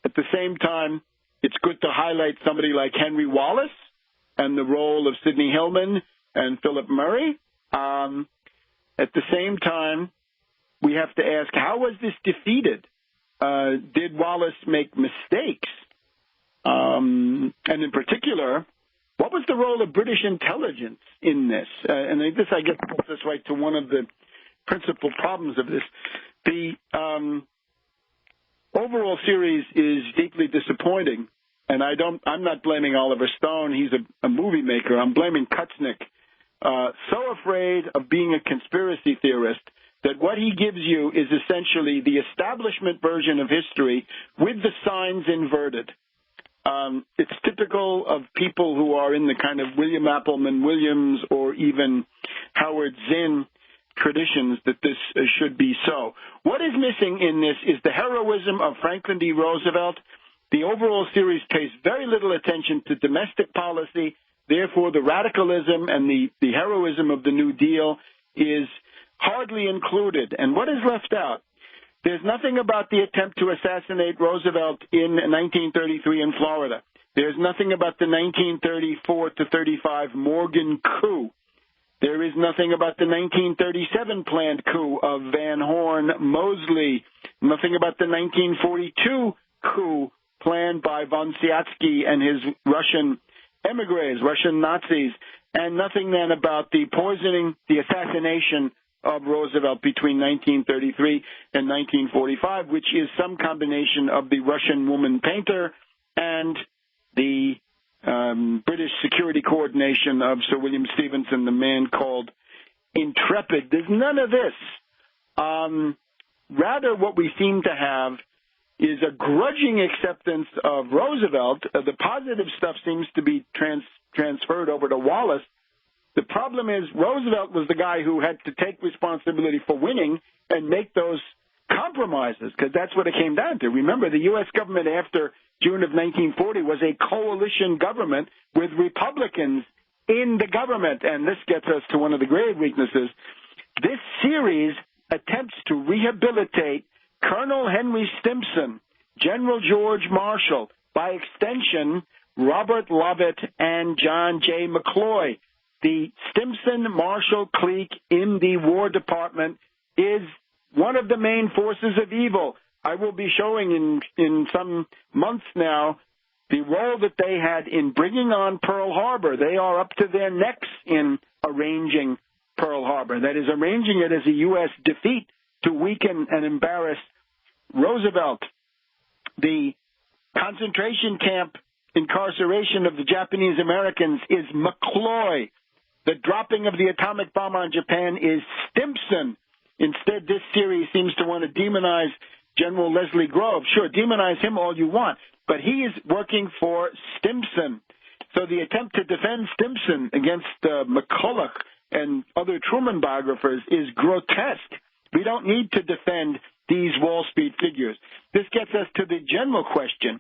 At the same time, it's good to highlight somebody like Henry Wallace and the role of Sidney Hillman and Philip Murray. At the same time, we have to ask, how was this defeated? Did Wallace make mistakes? And in particular, what was the role of British intelligence in this? And this, I guess, puts us right to one of the principal problems of this. The overall series is deeply disappointing, and I'm not blaming Oliver Stone. He's a movie maker. I'm blaming Kutznick. So afraid of being a conspiracy theorist that what he gives you is essentially the establishment version of history with the signs inverted. It's typical of people who are in the kind of William Appleman Williams or even Howard Zinn traditions that this should be so. What is missing in this is the heroism of Franklin D. Roosevelt. The overall series pays very little attention to domestic policy. Therefore, the radicalism and the heroism of the New Deal is hardly included. And what is left out? There's nothing about the attempt to assassinate Roosevelt in 1933 in Florida. There's nothing about the 1934 to 35 Morgan coup. There is nothing about the 1937 planned coup of Van Horn Mosley. Nothing about the 1942 coup planned by von Siatsky and his Russian emigres, Russian Nazis. And nothing then about the poisoning, the assassination of Roosevelt between 1933 and 1945, which is some combination of the Russian woman painter and the British security coordination of Sir William Stevenson, the man called Intrepid. There's none of this. Rather, what we seem to have is a grudging acceptance of Roosevelt. The positive stuff seems to be transferred over to Wallace. The problem is Roosevelt was the guy who had to take responsibility for winning and make those compromises, because that's what it came down to. Remember, the U.S. government after June of 1940 was a coalition government with Republicans in the government, and this gets us to one of the grave weaknesses. This series attempts to rehabilitate Colonel Henry Stimson, General George Marshall, by extension, Robert Lovett and John J. McCloy. The Stimson-Marshall clique in the War Department is one of the main forces of evil. I will be showing in some months now the role that they had in bringing on Pearl Harbor. They are up to their necks in arranging Pearl Harbor. That is, arranging it as a U.S. defeat to weaken and embarrass Roosevelt. The concentration camp incarceration of the Japanese Americans is McCloy. The dropping of the atomic bomb on Japan is Stimson. Instead, this series seems to want to demonize General Leslie Groves. Sure, demonize him all you want, but he is working for Stimson. So the attempt to defend Stimson against McCulloch and other Truman biographers is grotesque. We don't need to defend these Wall Street figures. This gets us to the general question.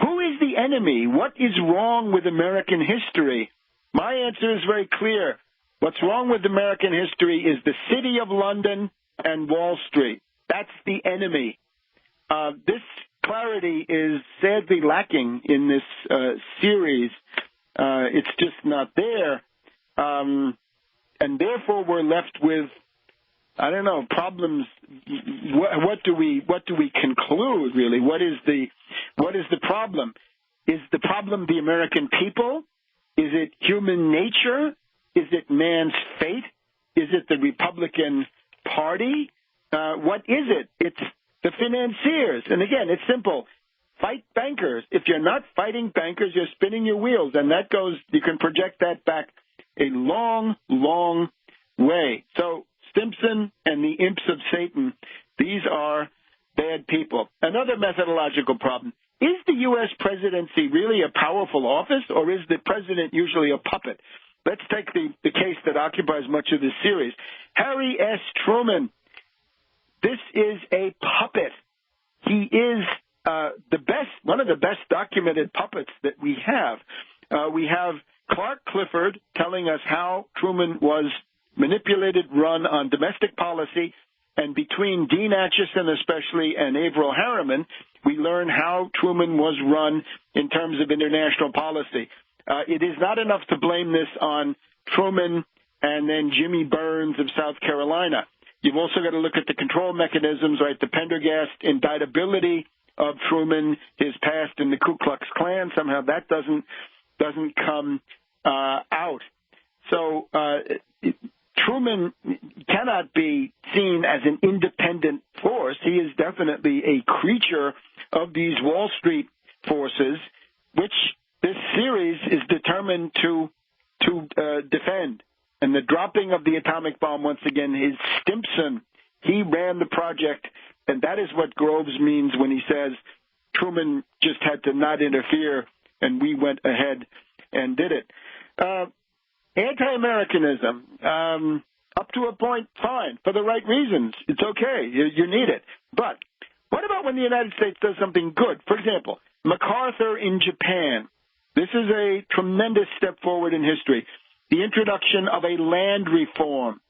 Who is the enemy? What is wrong with American history? My answer is very clear. What's wrong with American history is the City of London and Wall Street. That's the enemy. This clarity is sadly lacking in this series. It's just not there. And therefore we're left with, I don't know, problems. What do we conclude, really? What is the problem? Is the problem the American people? Is it human nature? Is it man's fate? Is it the Republican Party? What is it? It's the financiers. And again, it's simple. Fight bankers. If you're not fighting bankers, you're spinning your wheels. And that goes, you can project that back a long, long way. So Stimson and the imps of Satan, these are bad people. Another methodological problem. Is the U.S. presidency really a powerful office, or is the president usually a puppet? Let's take the case that occupies much of this series. Harry S. Truman. This is a puppet. He is one of the best documented puppets that we have. We have Clark Clifford telling us how Truman was manipulated, run on domestic policy, and between Dean Acheson especially and Averell Harriman, we learn how Truman was run in terms of international policy. It is not enough to blame this on Truman and then Jimmy Burns of South Carolina. You've also got to look at the control mechanisms, right? The Pendergast indictability of Truman, his past in the Ku Klux Klan. Somehow that doesn't come out. So Truman cannot be seen as an independent force. He is definitely a creature of these Wall Street forces, which this series is determined to defend. And the dropping of the atomic bomb, once again, is Stimson. He ran the project, and that is what Groves means when he says Truman just had to not interfere, and we went ahead and did it. Anti-Americanism, up to a point, fine. For the right reasons, it's okay. You need it. But what about when the United States does something good? For example, MacArthur in Japan. This is a tremendous step forward in history. The introduction of a land reform,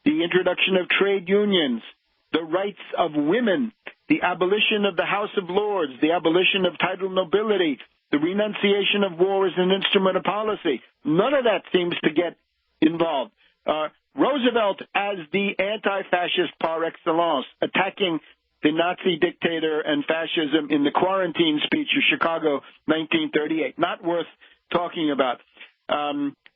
the introduction of trade unions, the rights of women, the abolition of the House of Lords, the abolition of titled nobility, the renunciation of war as an instrument of policy. None of that seems to get involved. Roosevelt as the anti-fascist par excellence, attacking the Nazi dictator and fascism in the quarantine speech of Chicago, 1938. Not worth talking about.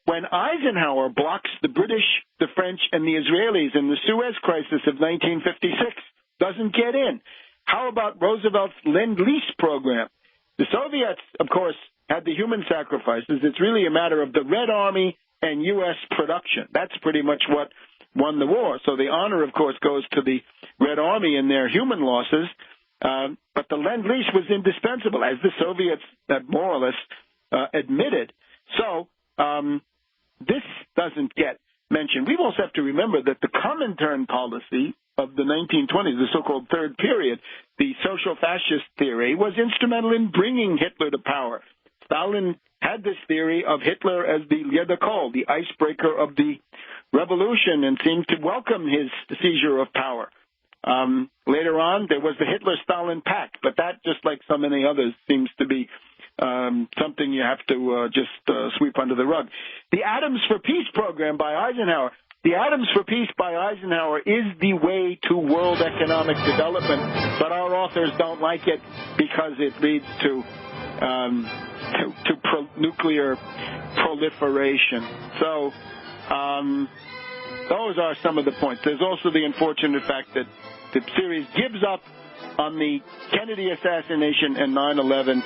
When Eisenhower blocks the British, the French, and the Israelis in the Suez Crisis of 1956, doesn't get in. How about Roosevelt's Lend-Lease program? The Soviets, of course, had the human sacrifices. It's really a matter of the Red Army and U.S. production. That's pretty much what won the war. So the honor, of course, goes to the Red Army and their human losses. But the Lend-Lease was indispensable, as the Soviets more or less admitted. So this doesn't get mentioned. We also have to remember that the Comintern policy of the 1920s, the so-called third period, the social fascist theory, was instrumental in bringing Hitler to power. Stalin had this theory of Hitler as the Liedekol, the icebreaker of the revolution, and seemed to welcome his seizure of power. Later on, there was the Hitler-Stalin pact, but that, just like so many others, seems to be something you have to just sweep under the rug. The Atoms for Peace program by Eisenhower. The Atoms for Peace by Eisenhower is the way to world economic development, but our authors don't like it because it leads to nuclear proliferation. So those are some of the points. There's also the unfortunate fact that the series gives up on the Kennedy assassination and 9/11,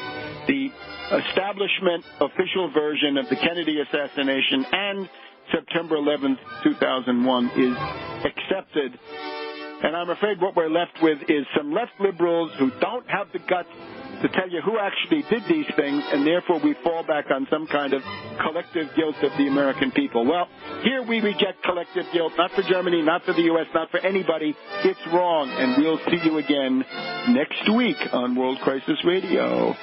the establishment official version of the Kennedy assassination and September 11th, 2001 is accepted. And I'm afraid what we're left with is some left liberals who don't have the guts to tell you who actually did these things, and therefore we fall back on some kind of collective guilt of the American people. Well, here we reject collective guilt, not for Germany, not for the U.S., not for anybody. It's wrong, and we'll see you again next week on World Crisis Radio.